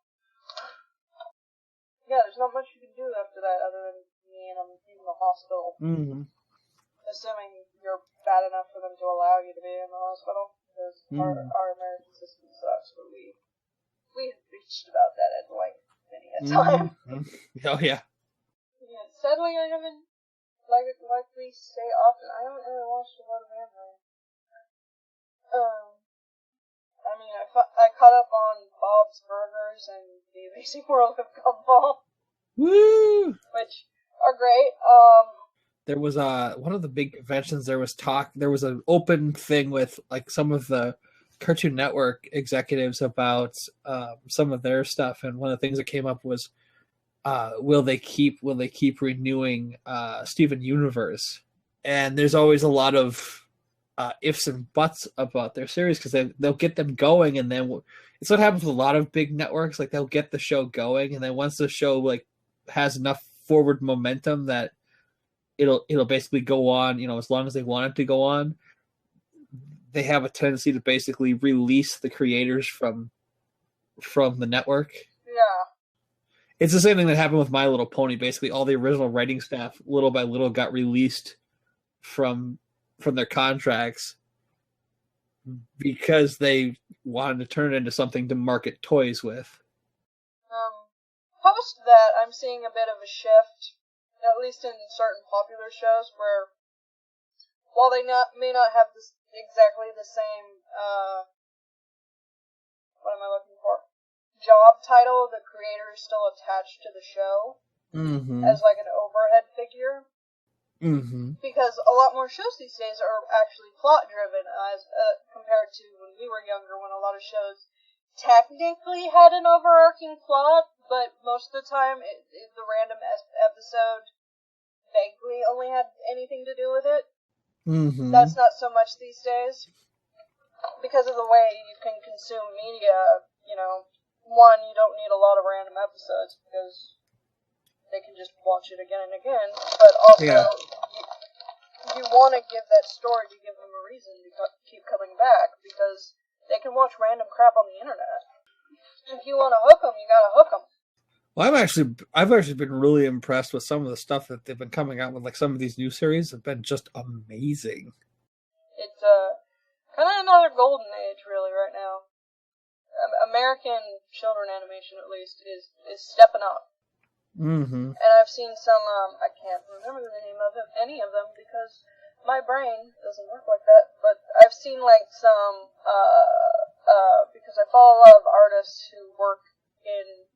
Yeah, there's not much you can do after that other than me and I'm in the hospital. Mm-hmm. Assuming you're bad enough for them to allow you to be in the hospital. Because our American system sucks, but we have bitched about that at length many a time. Oh, yeah. Yeah, sadly I haven't, like we say often, I haven't really watched a lot of anime. I mean, I caught up on Bob's Burgers and The Amazing World of Gumball. Woo! Which are great. There was one of the big conventions. There was an open thing with like some of the Cartoon Network executives about some of their stuff, and one of the things that came up was, will they keep renewing Steven Universe? And there's always a lot of ifs and buts about their series, because they'll get them going, and then it's what happens with a lot of big networks. Like they'll get the show going, and then once the show like has enough forward momentum that it'll basically go on, you know, as long as they want it to go on. They have a tendency to basically release the creators from the network. Yeah. It's the same thing that happened with My Little Pony. Basically, all the original writing staff, little by little, got released from their contracts because they wanted to turn it into something to market toys with. Post that, I'm seeing a bit of a shift, at least in certain popular shows, where while they may not have exactly the same, what am I looking for? Job title, the creator is still attached to the show as like an overhead figure. Because a lot more shows these days are actually plot driven, as compared to when we were younger, when a lot of shows technically had an overarching plot, but most of the time the random episode vaguely only had anything to do with it. That's not so much these days. Because of the way you can consume media, you know, one, you don't need a lot of random episodes, because they can just watch it again and again, but also you want to give that story to give them a reason to keep coming back, because they can watch random crap on the internet. If you want to hook them, you gotta hook them. Well, I've actually been really impressed with some of the stuff that they've been coming out with. Like some of these new series have been just amazing. It's kind of another golden age, really, right now. American children animation, at least, is stepping up. And I've seen some, I can't remember the name of any of them, because my brain doesn't work like that, but I've seen, like, some, because I follow a lot of artists who work in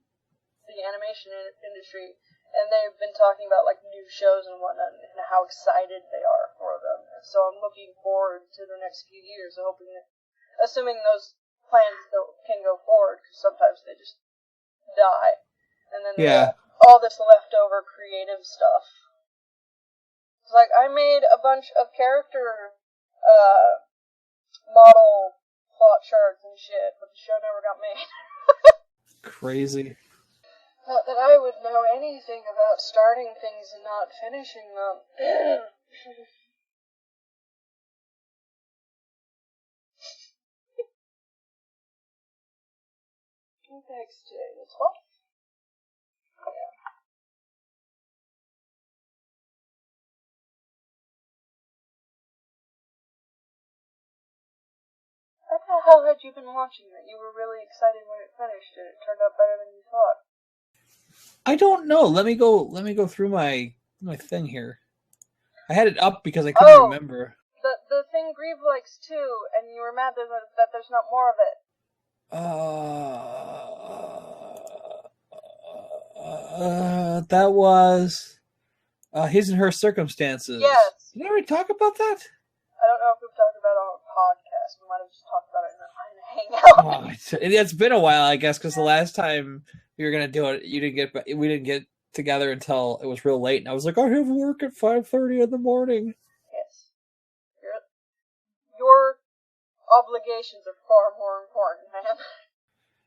the animation industry, and they've been talking about, like, new shows and whatnot, and how excited they are for them. And so I'm looking forward to the next few years, assuming those plans can go forward, because sometimes they just die. And then all this leftover creative stuff. It's like, I made a bunch of character model plot charts and shit, but the show never got made. Crazy. Not that I would know anything about starting things and not finishing them. Thanks, Jay. That's fun. Yeah. How had you been watching it? You were really excited when it finished, and it turned out better than you thought. I don't know. Let me go through my thing here. I had it up because I couldn't remember. The thing Grieve likes too, and you were mad that there's not more of it. That was His and Her Circumstances. Yes. Did we already talk about that? I don't know if we've talked about it on a podcast. We might have just talked about it in a hangout. It's been a while, I guess, because the last time we were gonna do it, we didn't get together until it was real late, and I was like, I have work at 5:30 in the morning. Yes, your obligations are far more important, man.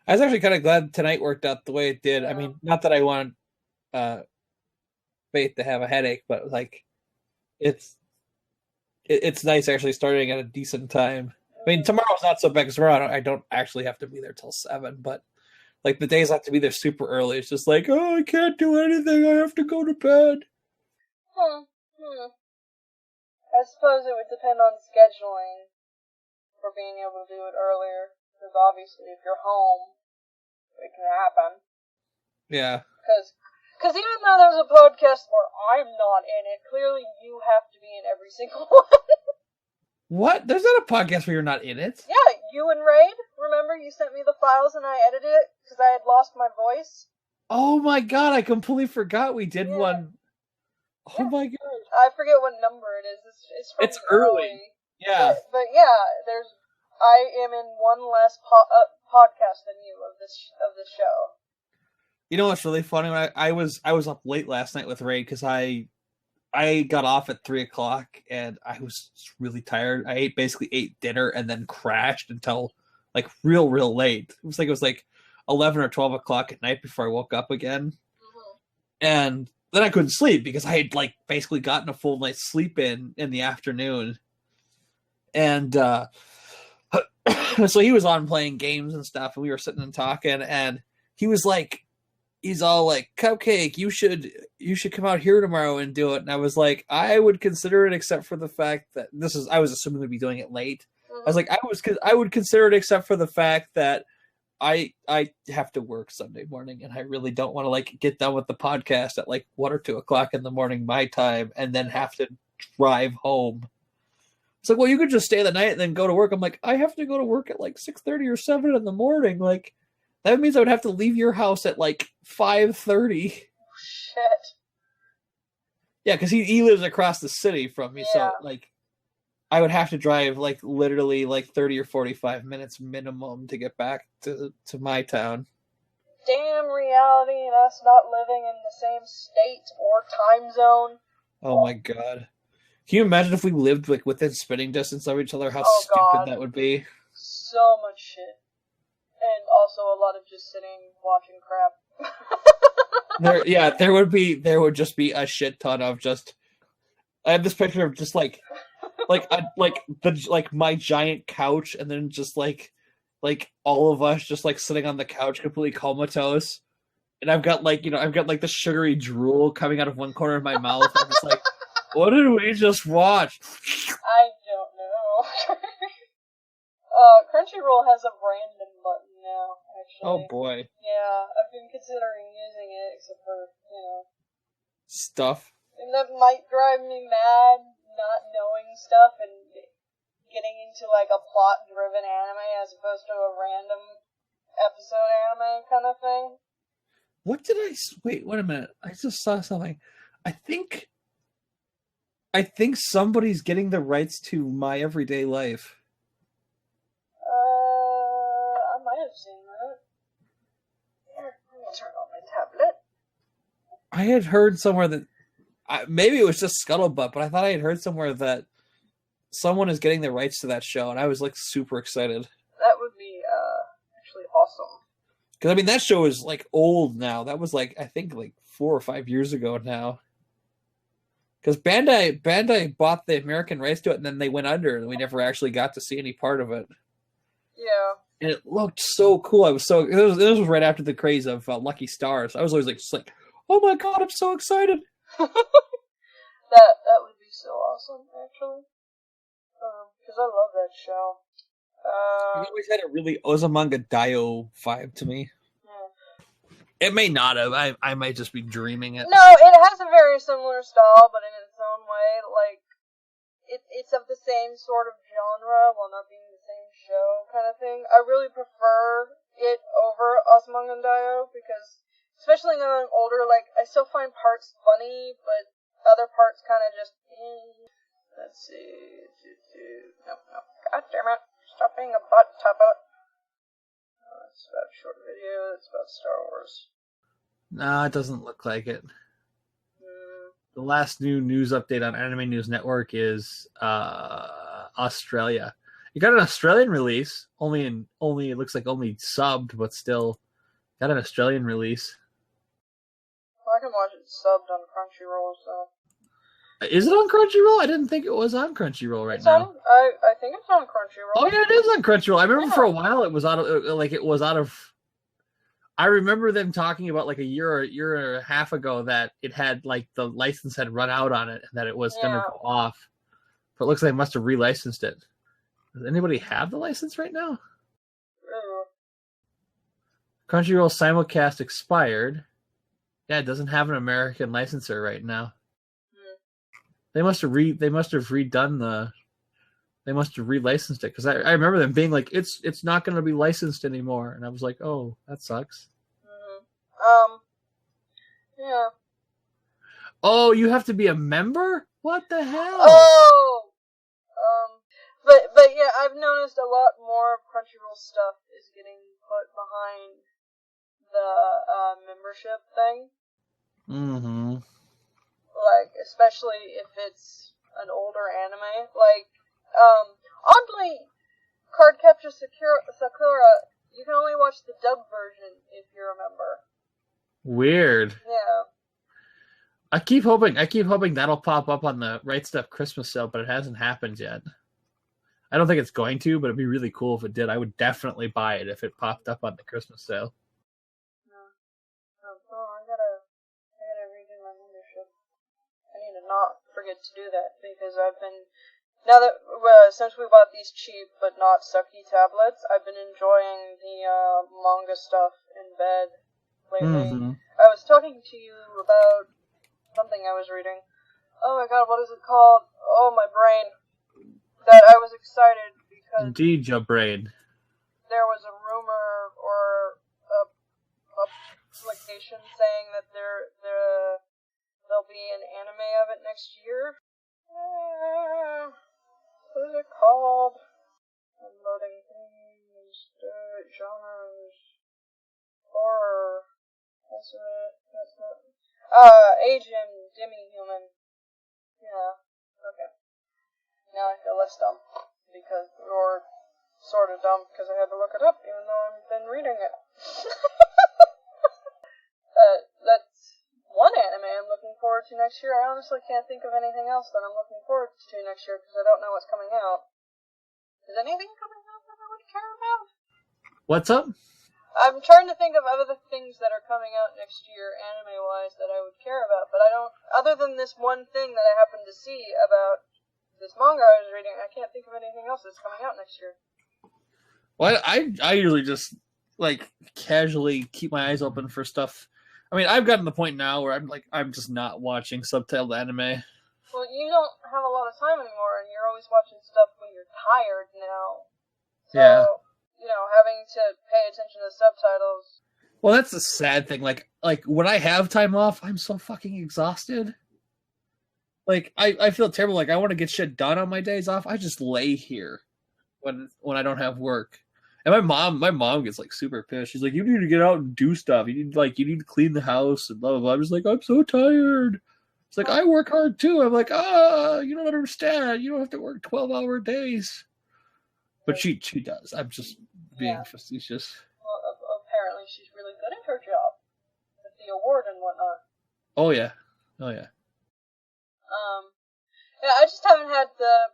I was actually kind of glad tonight worked out the way it did. Yeah. I mean, not that I want Faith to have a headache, but like, it's nice actually starting at a decent time. I mean, tomorrow's not so bad because I don't actually have to be there till 7, but like the days I have to be there super early. It's just like, oh, I can't do anything. I have to go to bed. I suppose it would depend on scheduling for being able to do it earlier. Because obviously, if you're home, it can happen. Yeah. Because even though there's a podcast where I'm not in it, clearly you have to be in every single one. What? There's not a podcast where you're not in it? Yeah, you and Raid. Remember, you sent me the files and I edited it because I had lost my voice. Oh my god, I completely forgot we did one. Oh my god. I forget what number it is. It's early. Yeah. But yeah, I am in one less podcast than you of this show. You know what's really funny? I was up late last night with Raid because I got off at 3:00 and I was really tired. I basically ate dinner and then crashed until like real late. It was like 11 or 12 o'clock at night before I woke up again. Mm-hmm. And then I couldn't sleep because I had like basically gotten a full night's sleep in the afternoon. And so he was on playing games and stuff, and we were sitting and talking, and he's all like, Cupcake, you should come out here tomorrow and do it. And I was like, I would consider it, except for the fact that I was assuming we'd be doing it late. Mm-hmm. I was like, I would consider it except for the fact that I have to work Sunday morning, and I really don't want to like get done with the podcast at like 1 or 2 o'clock in the morning my time and then have to drive home. It's like, well, you could just stay the night and then go to work. I'm like, I have to go to work at like 6:30 or 7 in the morning. Like, that means I would have to leave your house at like 5:30. Shit. Yeah, because he lives across the city from me, so like I would have to drive like literally like 30 or 45 minutes minimum to get back to my town. Damn reality and us not living in the same state or time zone. Oh my god. Can you imagine if we lived like within spitting distance of each other, how stupid that would be? So much shit. And also a lot of just sitting watching crap. There would just be a shit ton of just. I have this picture of just like my giant couch, and then just like all of us just like sitting on the couch completely comatose, and I've got the sugary drool coming out of one corner of my mouth. I'm just like, what did we just watch? I don't know. Crunchyroll has a random button now, actually. Oh boy. Yeah, I've been considering using it, except for, stuff. And that might drive me mad, not knowing stuff and getting into like a plot-driven anime as opposed to a random episode anime kind of thing. What did I... Wait a minute. I just saw something. I think somebody's getting the rights to My Everyday Life. I might have seen that. Here, let me turn on my tablet. I had heard somewhere that... maybe it was just Scuttlebutt, but I thought I had heard somewhere that someone is getting the rights to that show, and I was like super excited. That would be actually awesome. Because I mean, that show is like old now. That was like, I think like 4 or 5 years ago now. Because Bandai bought the American rights to it, and then they went under, and we never actually got to see any part of it. Yeah. And it looked so cool. This was right after the craze of Lucky Stars. I was always like, oh my god, I'm so excited. That would be so awesome, actually. Because I love that show. It always had a really Osamanga Daioh vibe to me. It may not have. I might just be dreaming it. No, it has a very similar style, but in its own way. Like, it's of the same sort of genre, while not being the same show kind of thing. I really prefer it over Osamanga Daioh, because, especially now that I'm older, like, I still find parts funny, but other parts kind of just, Let's see. No. God damn it. Stop being a butt, Tubba. It's about a short video. It's about Star Wars. No, it doesn't look like it. The last new news update on Anime News Network is Australia. You got an Australian release. It looks like only subbed, but still got an Australian release. Well, I can watch it subbed on Crunchyroll, so. Is it on Crunchyroll? I didn't think it was on Crunchyroll now. I think it's on Crunchyroll. Oh yeah, it is on Crunchyroll. I remember for a while it was out of. I remember them talking about like a year and a half ago that it had like the license had run out on it and that it was going to go off. But it looks like they must have relicensed it. Does anybody have the license right now? Crunchyroll simulcast expired. Yeah, it doesn't have an American licensor right now. They must have relicensed it, because I remember them being like, it's not going to be licensed anymore, and I was like, oh, that sucks. Yeah. Oh, you have to be a member? What the hell? Oh! But yeah, I've noticed a lot more of Crunchyroll stuff is getting put behind the membership thing. Mm-hmm. Like, especially if it's an older anime. Like, oddly, Cardcaptor Sakura, you can only watch the dub version if you're a member. Weird. Yeah. I keep hoping that'll pop up on the Right Stuff Christmas sale, but it hasn't happened yet. I don't think it's going to, but it'd be really cool if it did. I would definitely buy it if it popped up on the Christmas sale. I gotta redo my membership. I need to not forget to do that, because I've been, now that, since we bought these cheap but not sucky tablets, I've been enjoying the manga stuff in bed lately. Mm-hmm. I was talking to you about something I was reading. Oh my god, what is it called? Oh, my brain. That I was excited because... Indeed, your brain. There was a rumor or a publication saying that there'll be an anime of it next year. What is it called? I'm loading things, genres, horror. That's it. Asian demi-human. Yeah. Okay. Now I feel less dumb or sort of dumb because I had to look it up, even though I've been reading it. That's one anime I'm looking forward to next year. I honestly can't think of anything else that I'm looking forward to next year because I don't know what's coming out. Is anything coming out that I would care about? What's up? I'm trying to think of other things that are coming out next year, anime-wise, that I would care about, but I don't, other than this one thing that I happened to see about this manga I was reading, I can't think of anything else that's coming out next year. Well, I usually just, like, casually keep my eyes open for stuff. I mean, I've gotten to the point now where I'm just not watching subtitled anime. Well, you don't have a lot of time anymore, and you're always watching stuff when you're tired now. So, yeah. You know, having to pay attention to subtitles. Well, that's the sad thing. Like when I have time off, I'm so fucking exhausted. Like, I feel terrible. Like, I want to get shit done on my days off. I just lay here when I don't have work. And my mom gets, like, super pissed. She's like, you need to get out and do stuff. You need to clean the house and blah, blah, blah. I'm just like, I'm so tired. It's like, I work hard, too. I'm like, you don't understand. You don't have to work 12-hour days. But she does. I'm just being facetious. Well, apparently she's really good at her job. With the award and whatnot. Oh, yeah. Yeah, I just haven't had well,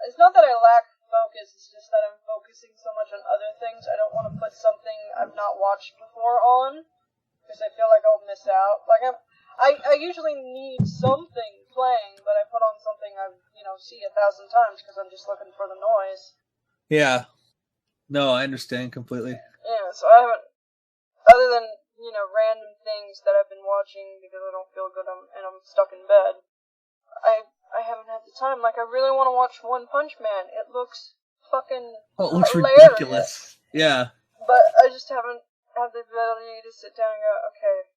it's not that I lack focus, it's just that I'm focusing so much on other things. I don't want to put something I've not watched before on, because I feel like I'll miss out. Like, I usually need something playing, but I put on something I've, see 1,000 times, because I'm just looking for the noise. Yeah. No, I understand completely. Yeah, so I haven't, other than, random things that I've been watching because I don't feel good and I'm stuck in bed, I haven't had the time. Like, I really want to watch One Punch Man. It looks fucking it looks hilarious. Ridiculous. Yeah. But I just haven't had the ability to sit down and go, okay.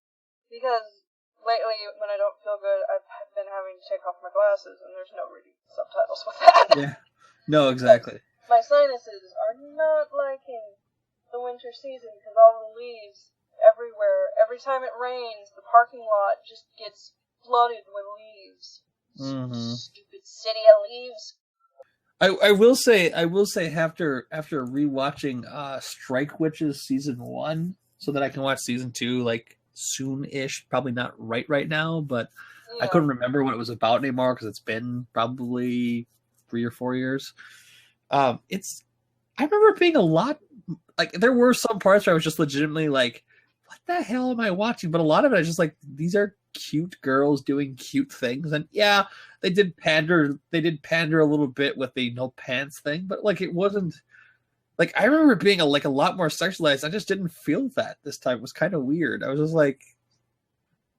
Because lately, when I don't feel good, I've been having to take off my glasses, and there's no reading subtitles with that. Yeah. No, exactly. My sinuses are not liking the winter season because all the leaves everywhere. Every time it rains, the parking lot just gets flooded with leaves. Mm-hmm. Stupid city of leaves. I will say after rewatching Strike Witches season 1, so that I can watch season 2 like soon-ish, probably not right now, but yeah. I couldn't remember what it was about anymore because it's been probably 3 or 4 years. I remember it being a lot, like, there were some parts where I was just legitimately like, what the hell am I watching? But a lot of it I was just like, these are cute girls doing cute things. And yeah, they did pander a little bit with the no pants thing, but like, it wasn't like, I remember it being a lot more sexualized. I just didn't feel that this time. It was kind of weird. I was just like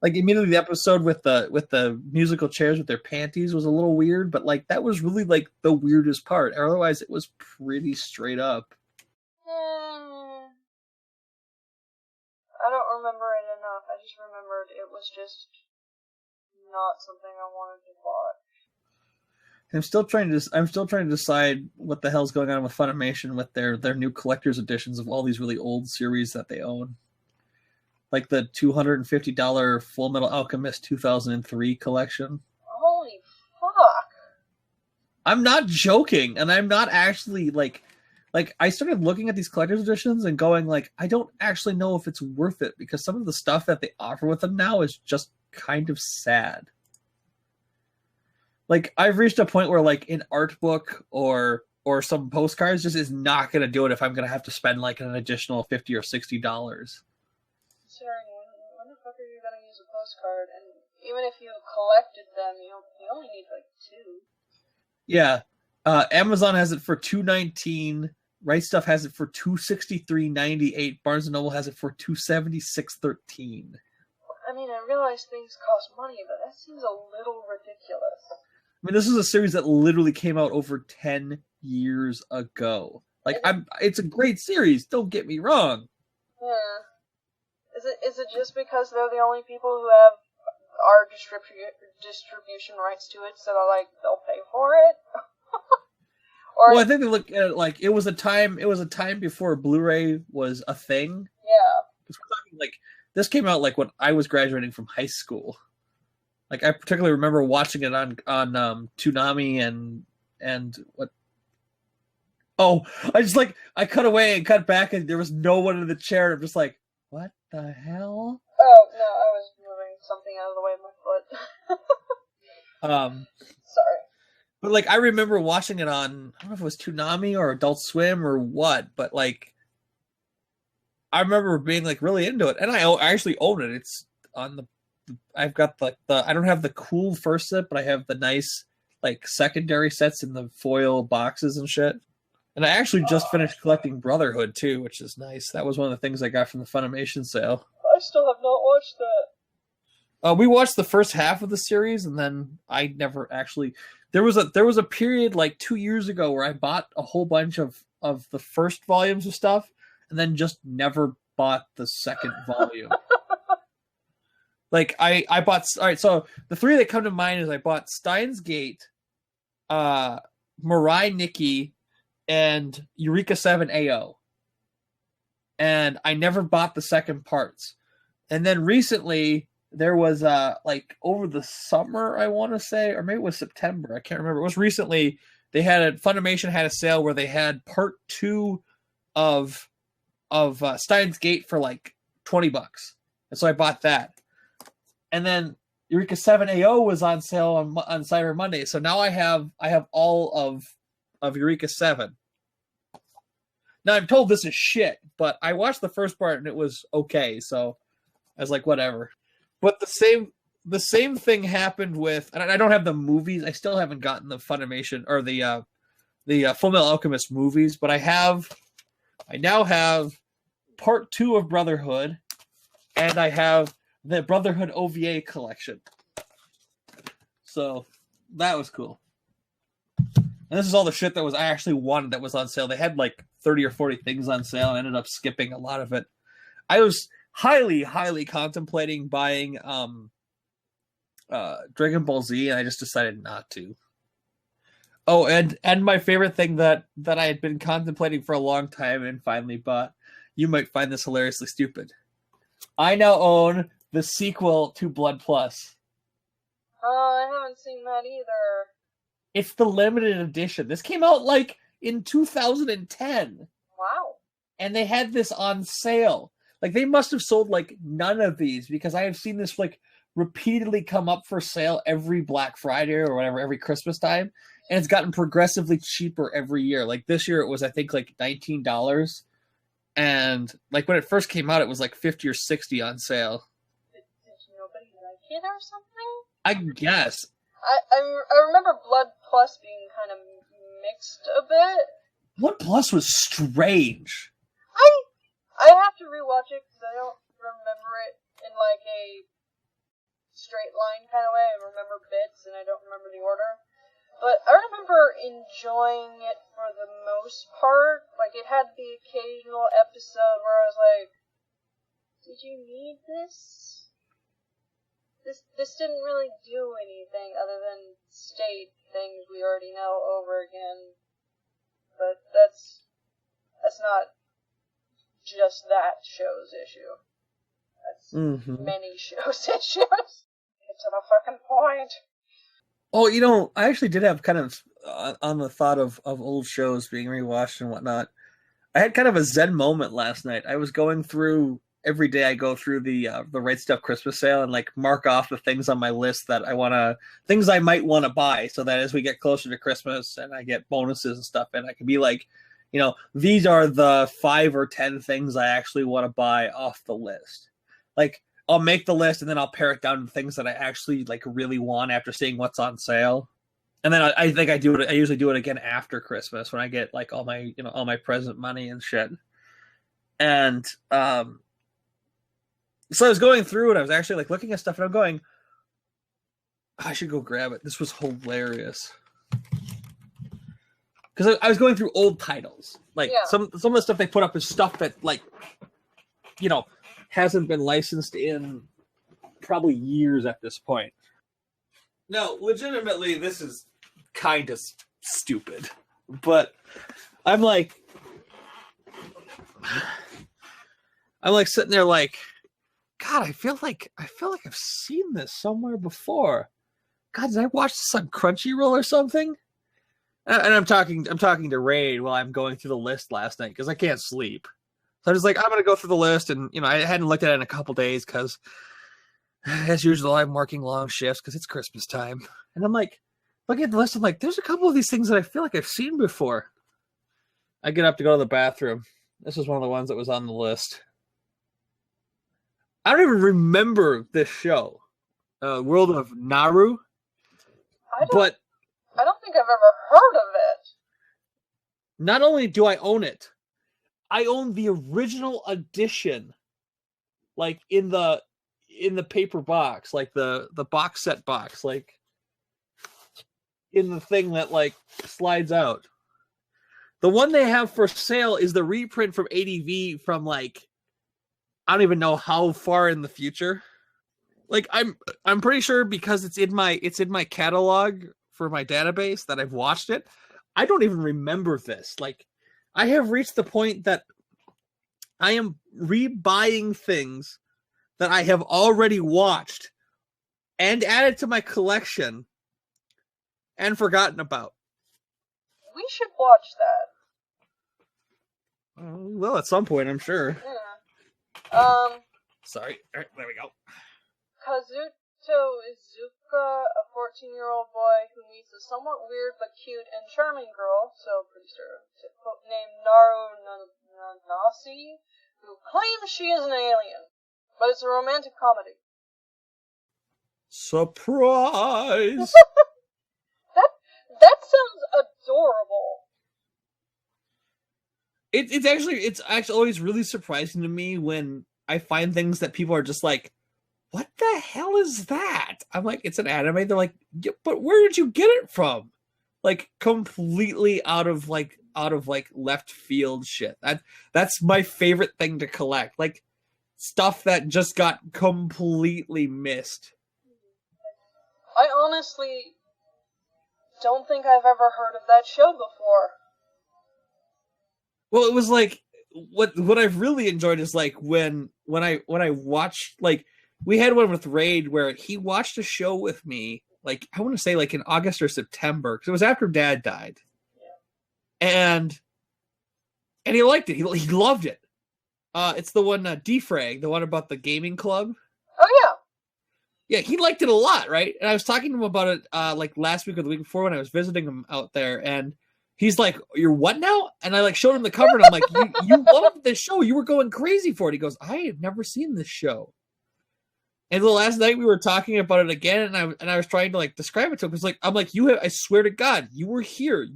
immediately the episode with the musical chairs with their panties was a little weird, but like, that was really like the weirdest part. Otherwise it was pretty straight up. I don't remember it enough. I just remembered it was just not something I wanted to watch. I'm still trying to decide what the hell's going on with Funimation with their new collector's editions of all these really old series that they own. Like the $250 Full Metal Alchemist 2003 collection. Holy fuck. I'm not joking, and I'm not actually like I started looking at these collector's editions and going like, I don't actually know if it's worth it, because some of the stuff that they offer with them now is just kind of sad. Like, I've reached a point where like an art book or some postcards just is not going to do it if I'm going to have to spend like an additional $50 or $60. Considering when the fuck are you going to use a postcard? And even if you collected them, you only need like 2. Yeah. Amazon has it for $219. Right Stuff has it for $263.98. Barnes & Noble has it for $276.13. I mean, I realize things cost money, but that seems a little ridiculous. I mean, this is a series that literally came out over 10 years ago. Like, it's a great series, don't get me wrong. Yeah. Is it just because they're the only people who have our distribution rights to it, so they'll pay for it? Well, I think they look at it like it was a time before Blu-ray was a thing. Yeah. Because we're talking like this came out like when I was graduating from high school. Like, I particularly remember watching it on Toonami and what. Oh, I cut away and cut back, and there was no one in the chair. And I'm just like, what the hell? Oh no, I was moving something out of the way of my foot. Sorry. But, like, I remember watching it on, I don't know if it was Toonami or Adult Swim or what, but, like, I remember being, like, really into it. And I actually own it. It's on I've got, the I don't have the cool first set, but I have the nice, like, secondary sets in the foil boxes and shit. And I actually just finished collecting Brotherhood, too, which is nice. That was one of the things I got from the Funimation sale. I still have not watched that. We watched the first half of the series, and then I never actually... There was a period like 2 years ago where I bought a whole bunch of the first volumes of stuff and then just never bought the second volume. Like, I bought... All right, so the 3 that come to mind is I bought Steins Gate, Mirai Nikki, and Eureka 7 AO. And I never bought the second parts. And then recently... There was, like, over the summer, I want to say, or maybe it was September. I can't remember. It was recently. Funimation had a sale where they had part 2 of Steins Gate for, like, $20. And so I bought that. And then Eureka 7 AO was on sale on Cyber Monday, so now I have all of Eureka 7. Now I'm told this is shit, but I watched the first part and it was okay, so I was like, whatever. But the same thing happened with, and I don't have the movies. I still haven't gotten the Funimation or the Fullmetal Alchemist movies, but I now have part 2 of Brotherhood, and I have the Brotherhood OVA collection. So that was cool. And this is all the shit that I actually wanted that was on sale. They had like 30 or 40 things on sale, and I ended up skipping a lot of it. I was highly, highly contemplating buying Dragon Ball Z, and I just decided not to. Oh, and my favorite thing that I had been contemplating for a long time and finally bought, you might find this hilariously stupid. I now own the sequel to Blood Plus. Oh, I haven't seen that either. It's the limited edition. This came out like in 2010. Wow. And they had this on sale. Like, they must have sold like none of these, because I have seen this like repeatedly come up for sale every Black Friday or whatever, every Christmas time. And it's gotten progressively cheaper every year. Like this year it was, I think, like $19. And like when it first came out, it was like 50 or 60 on sale. Did nobody like it or something? I guess. I remember Blood Plus being kind of mixed a bit. Blood Plus was strange. I have to rewatch it because I don't remember it in like a straight line kind of way. I remember bits and I don't remember the order. But I remember enjoying it for the most part. Like, it had the occasional episode where I was like, did you need this? This didn't really do anything other than state things we already know over again. But that's not just that show's issue. That's many shows' issues. Get to the fucking point. Oh, you know, I actually did have kind of, on the thought of old shows being rewatched and whatnot, I had kind of a zen moment last night. I was going through, every day I go through the Right Stuff Christmas sale and like mark off the things on my list that things I might want to buy, so that as we get closer to Christmas and I get bonuses and stuff, and I can be like, you know, these are the 5 or 10 things I actually want to buy off the list. Like, I'll make the list and then I'll pare it down to things that I actually like really want after seeing what's on sale. And then I think I usually do it again after Christmas when I get like all my present money and shit. And so I was going through and I was actually like looking at stuff and I'm going, I should go grab it. This was hilarious. Because I was going through old titles. Like, some of the stuff they put up is stuff that, like, you know, hasn't been licensed in probably years at this point. Now, legitimately, this is kind of stupid. But I'm like sitting there like, God, I feel like I've seen this somewhere before. God, did I watch this on Crunchyroll or something? And I'm talking to Ray while I'm going through the list last night because I can't sleep. So I'm just like, I'm going to go through the list. And, you know, I hadn't looked at it in a couple days because, as usual, I'm working long shifts because it's Christmas time. And I'm like, looking at the list, I'm like, there's a couple of these things that I feel like I've seen before. I get up to go to the bathroom. This was one of the ones that was on the list. I don't even remember this show, World of Naru. I don't think I've ever heard of it. Not only do I own it, I own the original edition, like in the paper box, like the box set box, like in the thing that like slides out. The one they have for sale is the reprint from ADV from like, I don't even know how far in the future. Like I'm pretty sure because it's in my catalog for my database that I've watched it. I don't even remember this. Like, I have reached the point that I am rebuying things that I have already watched and added to my collection and forgotten about. We should watch that. Well, at some point, I'm sure. Yeah. Sorry. All right, there we go. So, Izuka, a 14-year-old boy who meets a somewhat weird but cute and charming girl, so pretty stereotypical, named Naru Nanasi, who claims she is an alien. But it's a romantic comedy. Surprise! That sounds adorable. It's actually always really surprising to me when I find things that people are just like, what the hell is that? I'm like, it's an anime. They're like, yeah, but where did you get it from? Like, completely out of left field shit. That's my favorite thing to collect. Like, stuff that just got completely missed. I honestly don't think I've ever heard of that show before. Well, it was like, what I've really enjoyed is like when I watched, like, we had one with Raid where he watched a show with me, like, I want to say like in August or September, because it was after Dad died. Yeah. And he liked it. He loved it. It's the one, Defrag, the one about the gaming club. Oh, yeah. Yeah, he liked it a lot, right? And I was talking to him about it like last week or the week before when I was visiting him out there, and he's like, "You're what now?" And I like showed him the cover, and I'm like, "You loved this show. You were going crazy for it." He goes, "I have never seen this show." And the last night we were talking about it again, and I was trying to like describe it to him because I'm like, I swear to God, you were here.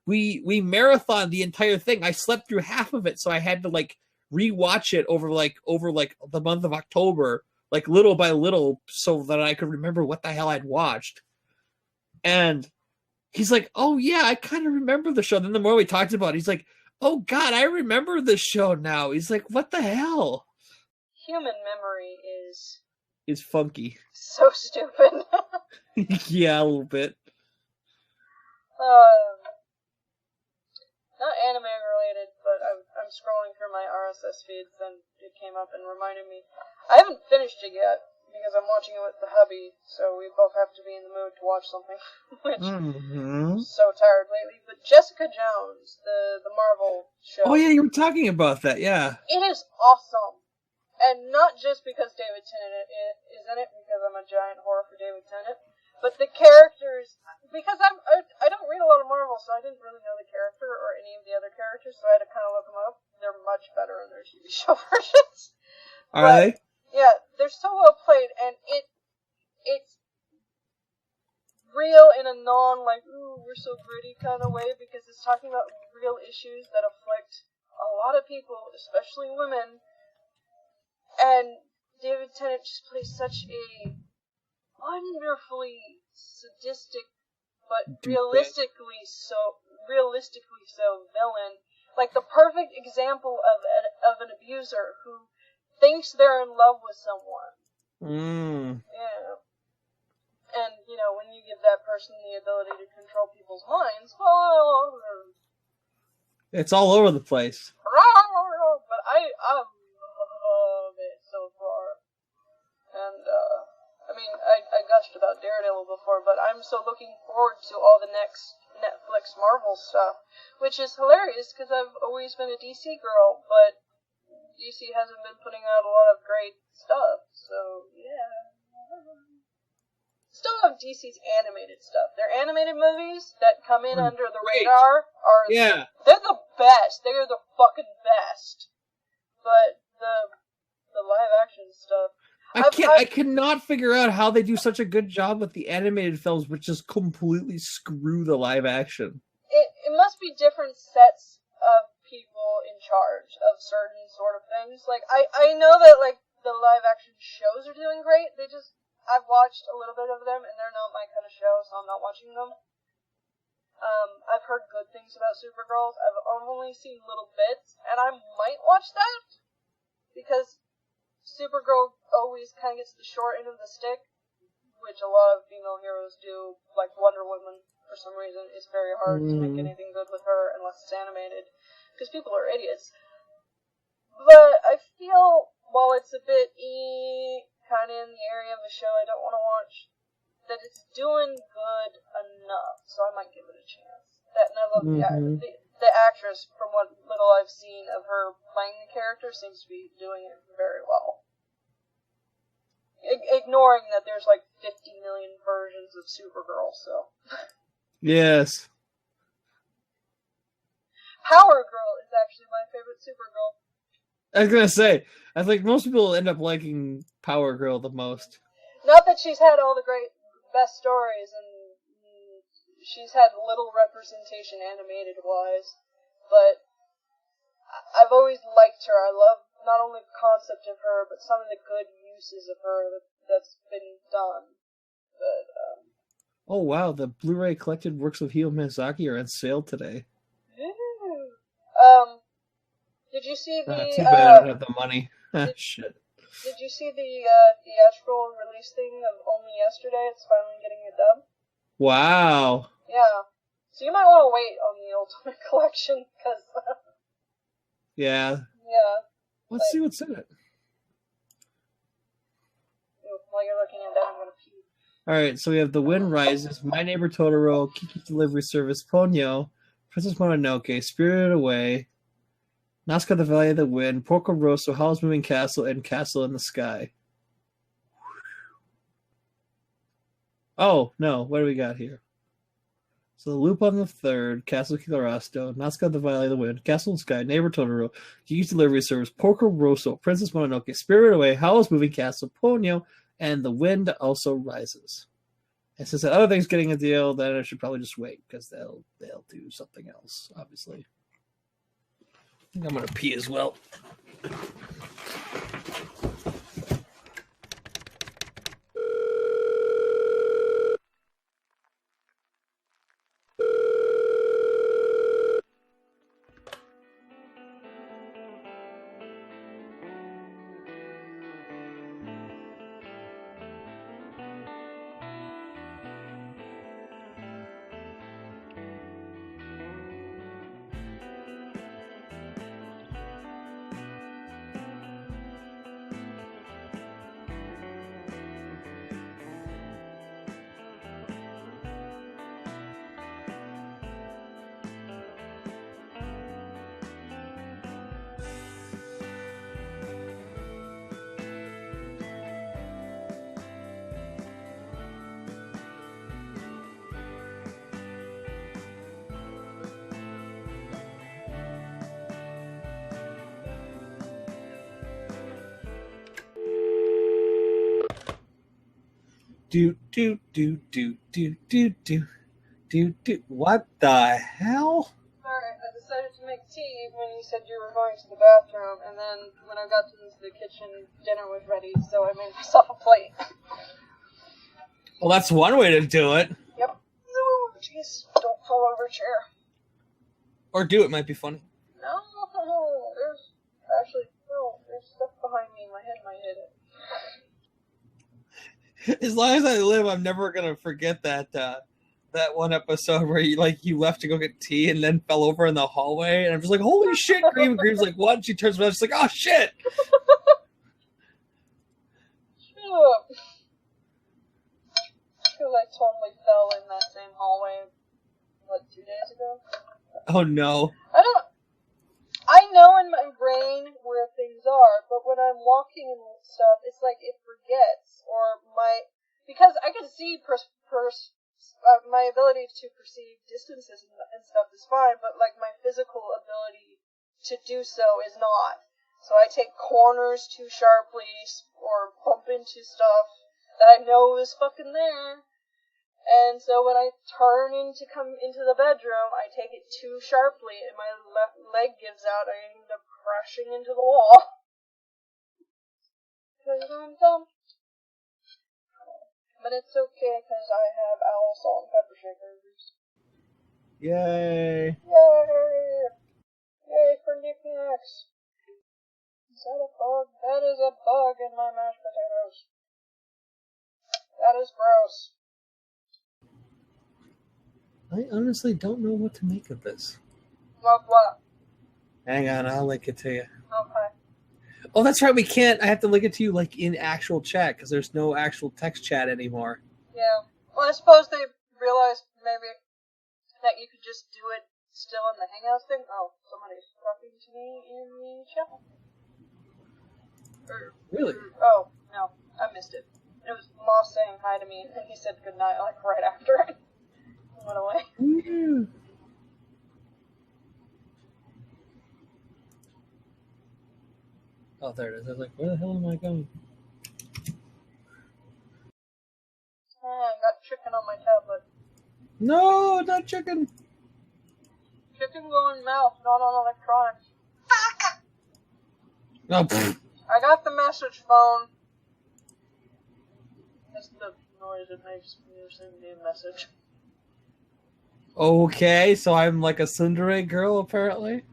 We marathoned the entire thing. I slept through half of it, so I had to like rewatch it over the month of October, like little by little, so that I could remember what the hell I'd watched. And he's like, "Oh yeah, I kind of remember the show." Then the more we talked about it, he's like, "Oh God, I remember this show now." He's like, "What the hell?" Human memory is funky. So stupid. Yeah, a little bit. Not anime related, but I'm scrolling through my RSS feeds and it came up and reminded me. I haven't finished it yet because I'm watching it with the hubby, so we both have to be in the mood to watch something. Which I'm so tired lately. But Jessica Jones, the Marvel show. Oh yeah, you were talking about that, yeah. It is awesome. And not just because David Tennant is in it, because I'm a giant whore for David Tennant, but the characters, because I don't read a lot of Marvel, so I didn't really know the character or any of the other characters, so I had to kind of look them up. They're much better in their TV show versions. Are they? Yeah, they're so well played, and it's real in a like, ooh, we're so gritty kind of way, because it's talking about real issues that afflict a lot of people, especially women. And David Tennant just plays such a wonderfully sadistic, but realistically so villain. Like the perfect example of an abuser who thinks they're in love with someone. Yeah. And, when you give that person the ability to control people's minds, well... It's all over the place. But I love it so far. And, I gushed about Daredevil before, but I'm so looking forward to all the next Netflix Marvel stuff, which is hilarious because I've always been a DC girl, but DC hasn't been putting out a lot of great stuff, so yeah. Still have DC's animated stuff. Their animated movies that come in under the radar are they're the best. They are the fucking best. But the live action stuff, I cannot figure out how they do such a good job with the animated films, but just completely screw the live action. It must be different sets of people in charge of certain sort of things. Like I know that like the live action shows are doing great. I've watched a little bit of them and they're not my kind of show, so I'm not watching them. I've heard good things about Supergirl. I've only seen little bits, and I might watch that because Supergirl always kind of gets the short end of the stick, which a lot of female heroes do. Like Wonder Woman, for some reason, it's very hard to make anything good with her unless it's animated, because people are idiots. But I feel, while it's a bit kind of in the area of a show I don't want to watch, that it's doing good enough, so I might give it a chance. That, and I love the actress, from what little I've seen of her playing the character, seems to be doing it very well. ignoring that there's like 50 million versions of Supergirl, so. Yes. Power Girl is actually my favorite Supergirl. I was gonna say, I think most people end up liking Power Girl the most. Not that she's had all the best stories, and she's had little representation animated-wise, but I've always liked her. I love not only the concept of her, but some of the good uses of her that's been done. But, oh wow, the Blu-ray collected works of Hayao Miyazaki are on sale today. Did you see the... too bad I don't have the money. Shit. Did you see the theatrical release thing of Only Yesterday? It's finally getting a dub. Wow. Yeah. So you might want to wait on the Ultimate Collection, because... yeah. Yeah. Let's see what's in it. While you're looking at that, I'm going to pee. Alright, so we have The Wind Rises, My Neighbor Totoro, Kiki's Delivery Service, Ponyo, Princess Mononoke, Spirited Away, Nazca the Valley of the Wind, Porco Rosso, Howl's Moving Castle, and Castle in the Sky. Oh, no, what do we got here? So The Loop on the Third, Castle Kilarasto, Nazca the Valley of the Wind, Castle in the Sky, Neighbor Totoro, Kiki's Delivery Service, Porco Rosso, Princess Mononoke, Spirited Away, Howl's Moving Castle, Ponyo, and The Wind Also Rises. And since the other thing's getting a deal, then I should probably just wait, because they'll do something else, obviously. I think I'm going to pee as well. What the hell? Alright, I decided to make tea when you said you were going to the bathroom, and then when I got into the kitchen, dinner was ready, so I made myself a plate. Well, that's one way to do it. Yep. Oh, jeez. Don't fall over a chair. Or do it, might be funny. No, there's stuff behind me. My head might hit it. As long as I live, I'm never gonna forget that one episode where you left to go get tea and then fell over in the hallway, and I'm just like, holy shit, Green. And Green's like, what? And she turns around, she's like, oh shit. Because I totally fell in that same hallway, 2 days ago? Oh no. I know in my brain where things are, but when I'm walking and stuff, it's like it forgets, because I can see my ability to perceive distances and stuff is fine, but my physical ability to do so is not. So I take corners too sharply, or bump into stuff that I know is fucking there. And so when I come into the bedroom, I take it too sharply, and my left leg gives out, I end up crashing into the wall. Because I'm dumb. But it's okay, because I have owl salt and pepper shakers. Yay! Yay! Yay for knickknacks! Is that a bug? That is a bug in my mashed potatoes. That is gross. I honestly don't know what to make of this. What? Hang on, I'll link it to you. Okay. Oh, that's right, we can't. I have to link it to you in actual chat, because there's no actual text chat anymore. Yeah. Well, I suppose they realized maybe that you could just do it still in the Hangouts thing. Oh, somebody's talking to me in the chat. Really? Oh, no. I missed it. It was Moss saying hi to me, and he said goodnight, like, right after it went away. Woo. Oh, there it is. I was like, where the hell am I going? I got chicken on my tablet. No, not chicken. Chicken go in mouth, not on electronics. No. I got the message phone. That's the noise it makes when you send me a message. Okay, so I'm like a tsundere girl, apparently?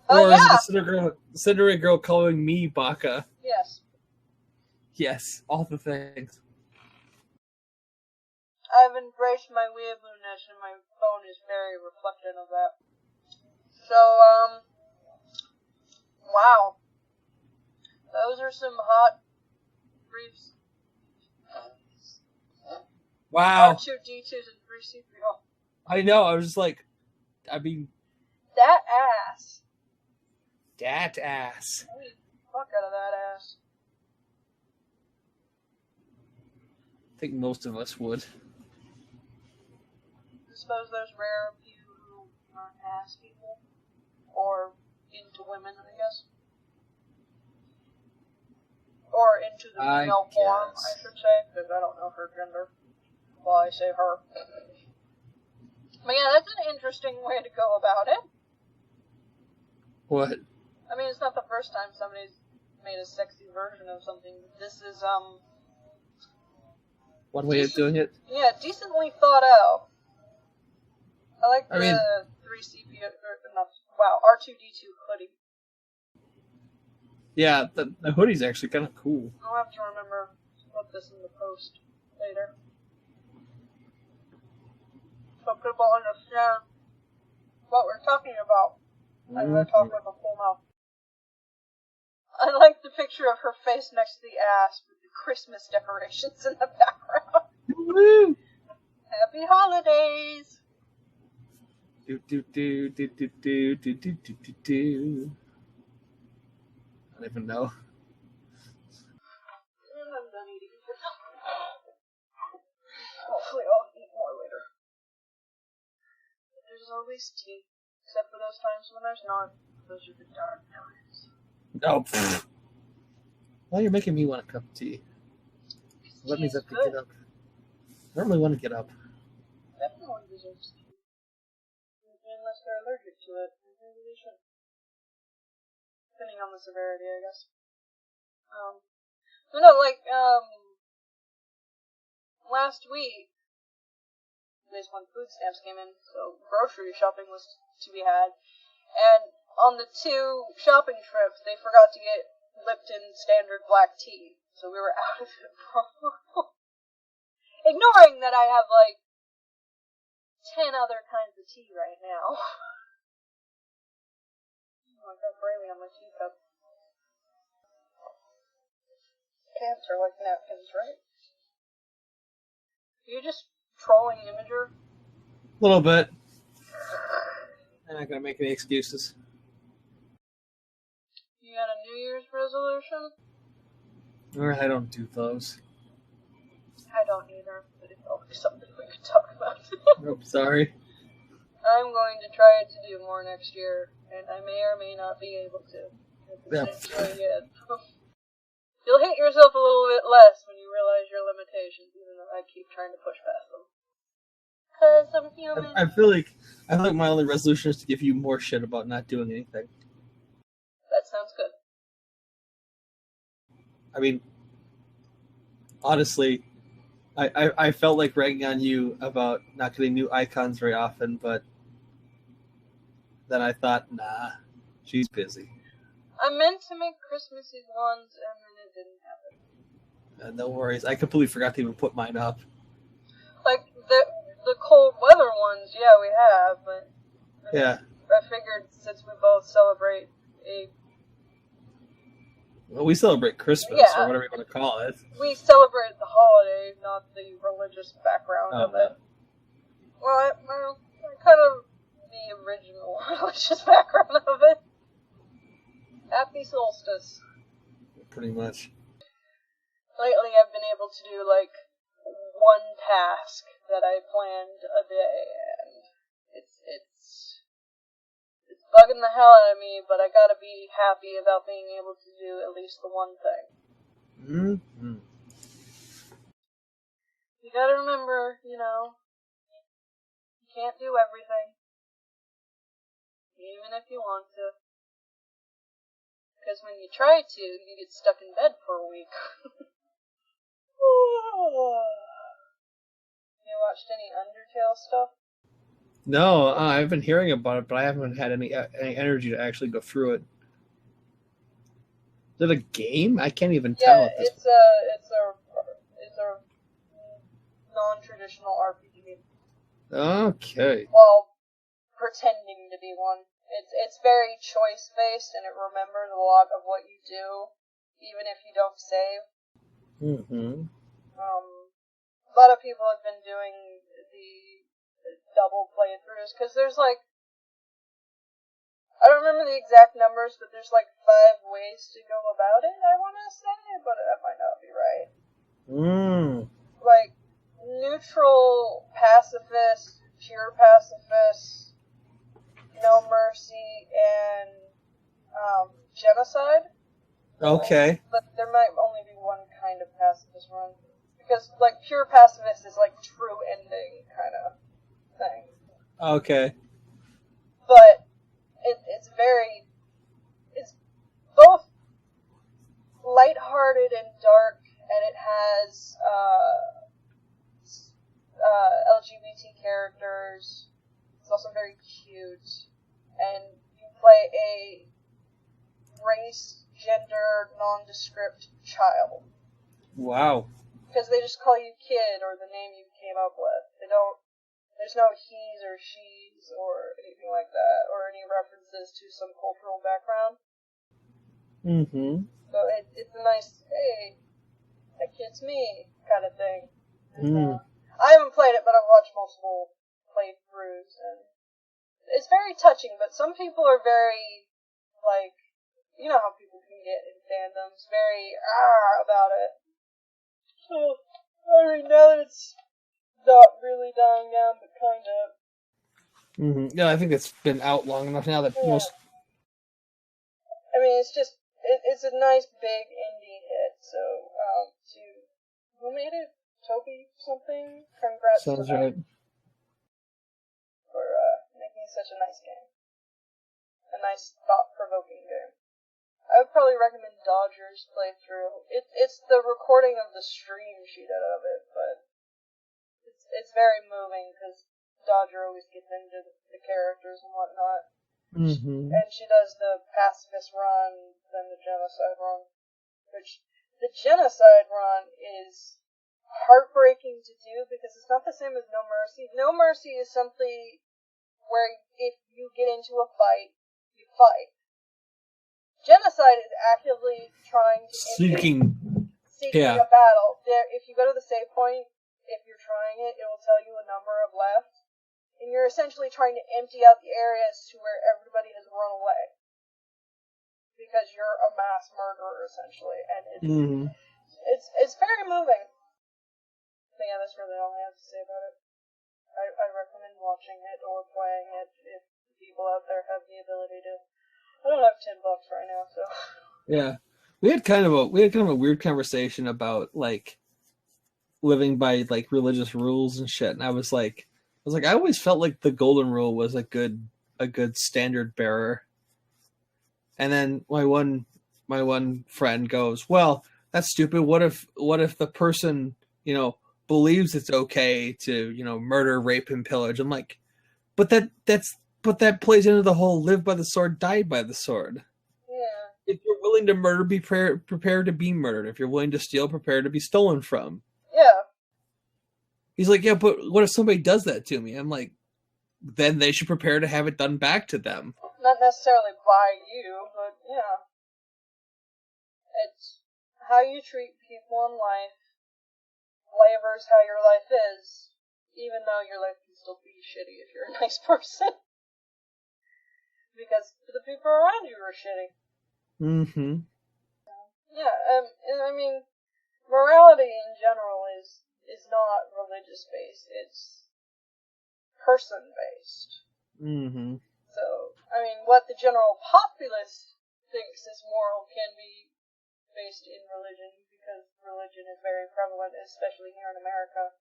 Oh, or is yeah. it the tsundere girl calling me Baka? Yes. Yes, all the things. I've embraced my weeaboo-ness, and my phone is very reflective of that. So, wow. Those are some hot briefs. Wow. R2-D2s and 3C3. I know, I was just like, I mean... That ass. That ass. I mean, fuck out of that ass. I think most of us would. I suppose there's rare few who aren't ass people. Or into women, I guess. Or into the female form, I should say, because I don't know her gender. Well, I say her. But yeah, that's an interesting way to go about it. What? I mean, it's not the first time somebody's made a sexy version of something. This is, One way of doing it? Yeah, decently thought out. I like the 3CP, R2-D2 hoodie. Yeah, the hoodie's actually kind of cool. I'll have to remember to put this in the post later. So people understand what we're talking about. I'm going to talk with a full mouth. I like the picture of her face next to the ass with the Christmas decorations in the background. Woo! Happy holidays! Do do do do do do do do do do do. I don't even know. I'm done eating. Hopefully I'll eat more later. There's always tea, except for those times when there's not. Those are the dark times. Oh, pfft. Well, you're making me want a cup of tea. That means I have to get up. I don't really want to get up. Everyone deserves tea. Unless they're allergic to it. Maybe they shouldn't. Depending on the severity, I guess. But no, like, last week, at least when food stamps came in, so grocery shopping was to be had, and on the 2 shopping trips, they forgot to get Lipton standard black tea, so we were out of it for a while. Ignoring that I have, like, 10 other kinds of tea right now. Oh, I got Brayley on my teacup. Pants are like napkins, right? Are you just trolling Imager? A little bit. I'm not gonna make any excuses. You got a New Year's resolution? I don't do those. I don't either, but it's always something we could talk about. Nope, sorry. I'm going to try to do more next year, and I may or may not be able to. You'll hate yourself a little bit less when you realize your limitations, even though I keep trying to push past them. Because I'm human. I feel like my only resolution is to give you more shit about not doing anything. That sounds good. I mean, honestly, I felt like ragging on you about not getting new icons very often, but then I thought, nah, she's busy. I meant to make Christmassy ones, and then it didn't happen. No worries. I completely forgot to even put mine up. Like, the cold weather ones, yeah, we have, but... I figured since we both celebrate Well, we celebrate Christmas, or whatever you want to call it. We celebrate the holiday, not the religious background of it. Well, I kind of the original religious background of it. Happy solstice. pretty much. Lately, I've been able to do, like, one task that I planned a day, and it's bugging the hell out of me, but I gotta be happy about being able to do at least the one thing. Mm-hmm. You gotta remember, you can't do everything. Even if you want to. Because when you try to, you get stuck in bed for a week. You watched any Undertale stuff? No, I've been hearing about it, but I haven't had any energy to actually go through it. Is it a game? I can't even tell. Yeah, it's a non-traditional RPG. Okay. Well, pretending to be one. It's very choice-based, and it remembers a lot of what you do, even if you don't save. Mm-hmm. A lot of people have been doing the double playthroughs, because there's like, I don't remember the exact numbers, but there's like 5 ways to go about it, I want to say, but that might not be right. Like, neutral pacifist, pure pacifist, no mercy, and genocide. Okay. But there might only be one kind of pacifist run. Because, like, pure pacifist is, like, true ending kind of thing. Okay. But it's both lighthearted and dark, and it has LGBT characters. It's also very cute, and you play a race, gender, nondescript child. Wow. Because they just call you kid or the name you came up with. There's no he's or she's or anything like that, or any references to some cultural background. Mm-hmm. So it's a nice, hey, that kid's me kind of thing. And, I haven't played it, but I've watched multiple playthroughs, and it's very touching, but some people are very, like, you know how people can get in fandoms, very about it. So, I mean, now that it's not really dying down, but kind of. Mm-hmm. Yeah, I think it's been out long enough now that most... I mean, it's just, it's a nice big indie hit, so, who made it? Toby something? Congrats Sounds to them right. for, making such a nice game. A nice, thought-provoking game. I would probably recommend Dodger's playthrough. It's the recording of the stream she did of it, but it's very moving because Dodger always gets into the characters and whatnot. Mm-hmm. And she does the pacifist run, then the genocide run. Which, the genocide run is heartbreaking to do because it's not the same as No Mercy. No Mercy is something where if you get into a fight, you fight. Genocide is actively trying to seeking a battle. If you go to the save point, if you're trying it, it will tell you a number of left. And you're essentially trying to empty out the areas to where everybody has run away. Because you're a mass murderer, essentially. And it's very moving. But yeah, that's really all I have to say about it. I recommend watching it or playing it if people out there have the ability to. I don't have $10 right now, so. Yeah, we had kind of a weird conversation about like living by like religious rules and shit, and I was like, I always felt like the golden rule was a good standard bearer. And then my one friend goes, "Well, that's stupid. What if the person, believes it's okay to, murder, rape, and pillage?" I'm like, but that plays into the whole live by the sword, die by the sword. Yeah. If you're willing to murder, be prepared to be murdered. If you're willing to steal, prepare to be stolen from. Yeah. He's like, yeah, but what if somebody does that to me? I'm like, then they should prepare to have it done back to them. Not necessarily by you, but yeah. It's how you treat people in life flavors how your life is, even though your life can still be shitty if you're a nice person. Because the people around you are shitty. Mm-hmm. Yeah, and I mean, morality in general is not religious-based. It's person-based. Mm-hmm. So, I mean, what the general populace thinks is moral can be based in religion, because religion is very prevalent, especially here in America,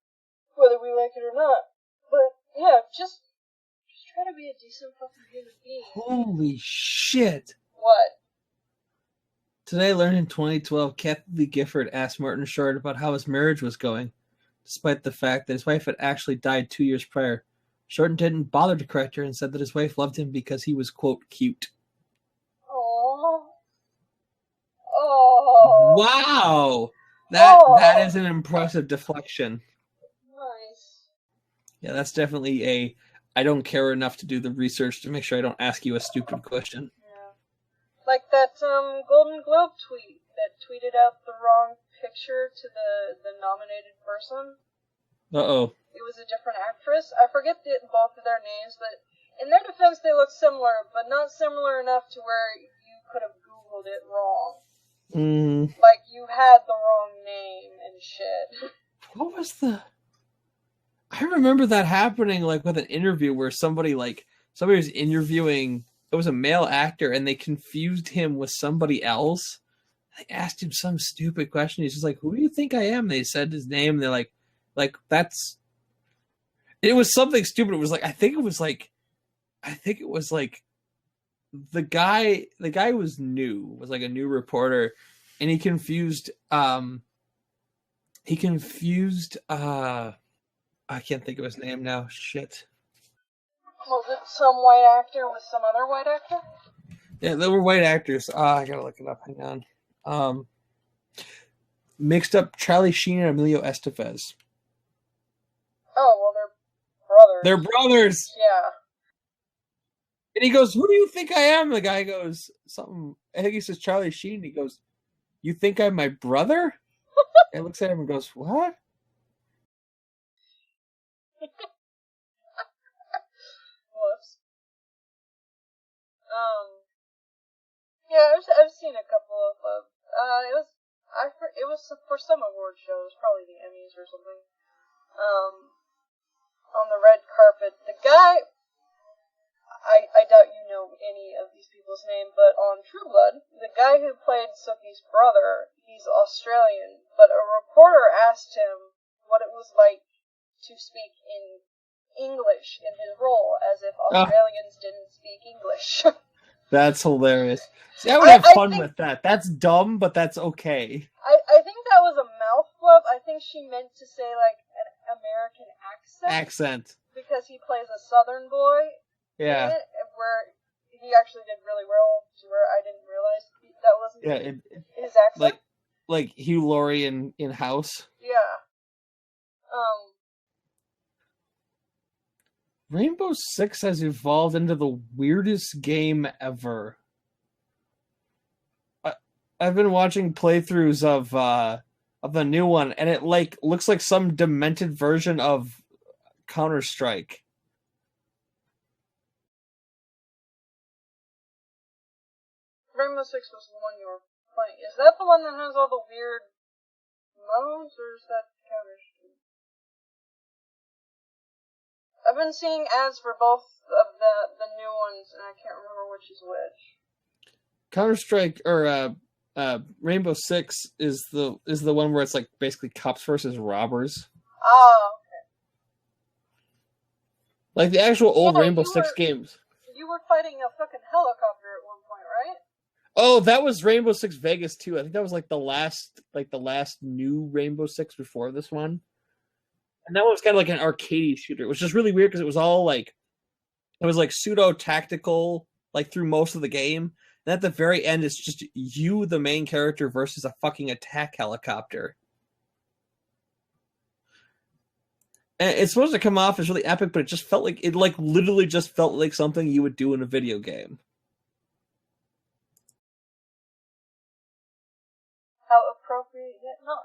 whether we like it or not. But, yeah, just try to be a decent fucking human being. Holy shit! What? Today I learned in 2012, Kathy Lee Gifford asked Martin Short about how his marriage was going, despite the fact that his wife had actually died 2 years prior. Shorten didn't bother to correct her and said that his wife loved him because he was, quote, cute. Oh. Oh. Wow! That is an impressive deflection. Nice. Yeah, that's definitely a I don't care enough to do the research to make sure I don't ask you a stupid question. Yeah. Like that Golden Globe tweet that tweeted out the wrong picture to the nominated person. Uh-oh. It was a different actress. I forget both of their names, but in their defense they look similar, but not similar enough to where you could have Googled it wrong. Like, you had the wrong name and shit. What was the... I remember that happening, like, with an interview where somebody was interviewing... It was a male actor, and they confused him with somebody else. They asked him some stupid question. He's just like, who do you think I am? They said his name, and they're like, that's... It was something stupid. It was like, I think it was like... The guy was new, was like a new reporter, and he confused, I can't think of his name now. Shit. Was it some white actor with some other white actor? Yeah, they were white actors. I gotta look it up. Hang on. Mixed up Charlie Sheen and Emilio Estevez. Oh, well, they're brothers. They're brothers! Yeah. And he goes, who do you think I am? The guy goes, something, I think he says Charlie Sheen. He goes, you think I'm my brother? And looks at him and goes, what? Whoops. Yeah, I've seen a couple of, it was for some award shows, probably the Emmys or something, on the red carpet. The guy, I doubt you know any of these people's name, but on True Blood, the guy who played Sookie's brother, he's Australian, but a reporter asked him what it was like to speak in English in his role, as if Australians didn't speak English. That's hilarious. See, I would have fun with that. That's dumb, but that's okay. I think that was a mouth flub. I think she meant to say, like, an American accent. Because he plays a Southern boy. Yeah. In it, where he actually did really well, to where I didn't realize that wasn't his accent. Like Hugh Laurie in House. Yeah. Rainbow Six has evolved into the weirdest game ever. I've been watching playthroughs of the new one, and it looks like some demented version of Counter-Strike. Rainbow Six was the one you were playing. Is that the one that has all the weird modes, or is that Counter-Strike? I've been seeing ads for both of the new ones, and I can't remember which is which. Counter-Strike or Rainbow Six is the one where it's like basically cops versus robbers. Oh, okay. Like the actual old Rainbow Six games. You were fighting a fucking helicopter at one point, right? Oh, that was Rainbow Six Vegas 2. I think that was like the last new Rainbow Six before this one. And that one was kind of like an arcade shooter. It was just really weird because it was all like, it was like pseudo tactical, like through most of the game. And at the very end, it's just you, the main character, versus a fucking attack helicopter. And it's supposed to come off as really epic, but it just felt like, literally just felt like something you would do in a video game. How appropriate yet not.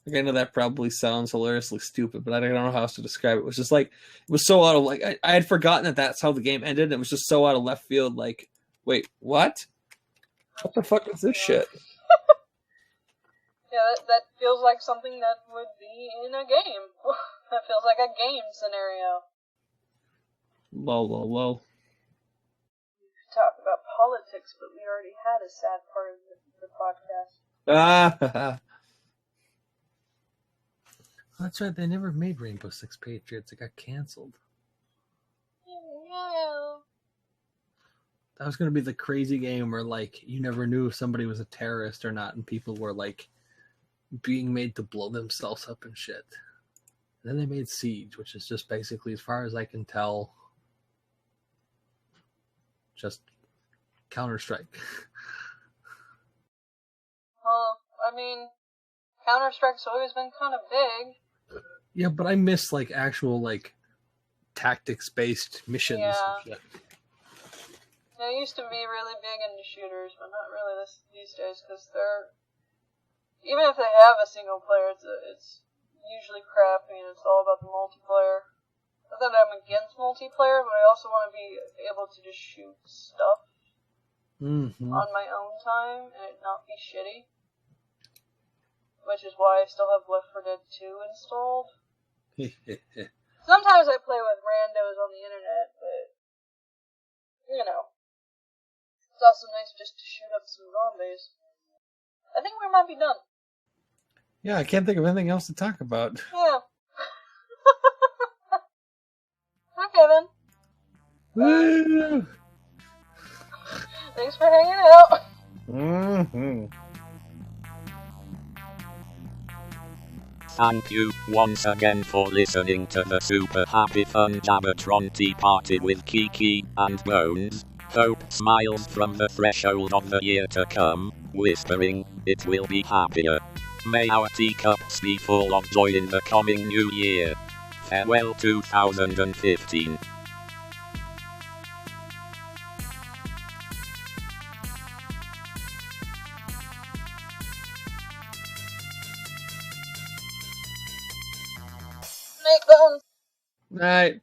Like, I know that probably sounds hilariously stupid, but I don't know how else to describe it. It was just like, it was so out of, like, I had forgotten that that's how the game ended, and it was just so out of left field, like, wait, what? What the fuck is this shit? Yeah, that feels like something that would be in a game. That feels like a game scenario. Lol. We talk about politics, but we already had a sad part of the podcast. That's right, they never made Rainbow Six Patriots. It got canceled. Yeah. That was going to be the crazy game where, like, you never knew if somebody was a terrorist or not, and people were, like, being made to blow themselves up and shit. And then they made Siege, which is just basically, as far as I can tell, just Counter-Strike. I mean, Counter-Strike's always been kind of big. Yeah, but I miss, like, actual, like, tactics-based missions and shit. They used to be really big into shooters, but not really these days, because they're... Even if they have a single player, it's usually crappy, and it's all about the multiplayer. Not that I'm against multiplayer, but I also want to be able to just shoot stuff on my own time, and it not be shitty. Which is why I still have Left 4 Dead 2 installed. Sometimes I play with randos on the internet, but, you know, it's also nice just to shoot up some zombies. I think we might be done. Yeah, I can't think of anything else to talk about. Yeah. Hi, Kevin. Woo! Thanks for hanging out. Thank you once again for listening to the super happy fun Jabbertron Tea Party with Kiki and Bones. Hope smiles from the threshold of the year to come, whispering, it will be happier. May our teacups be full of joy in the coming new year. Farewell 2015. Night, Bones. Night.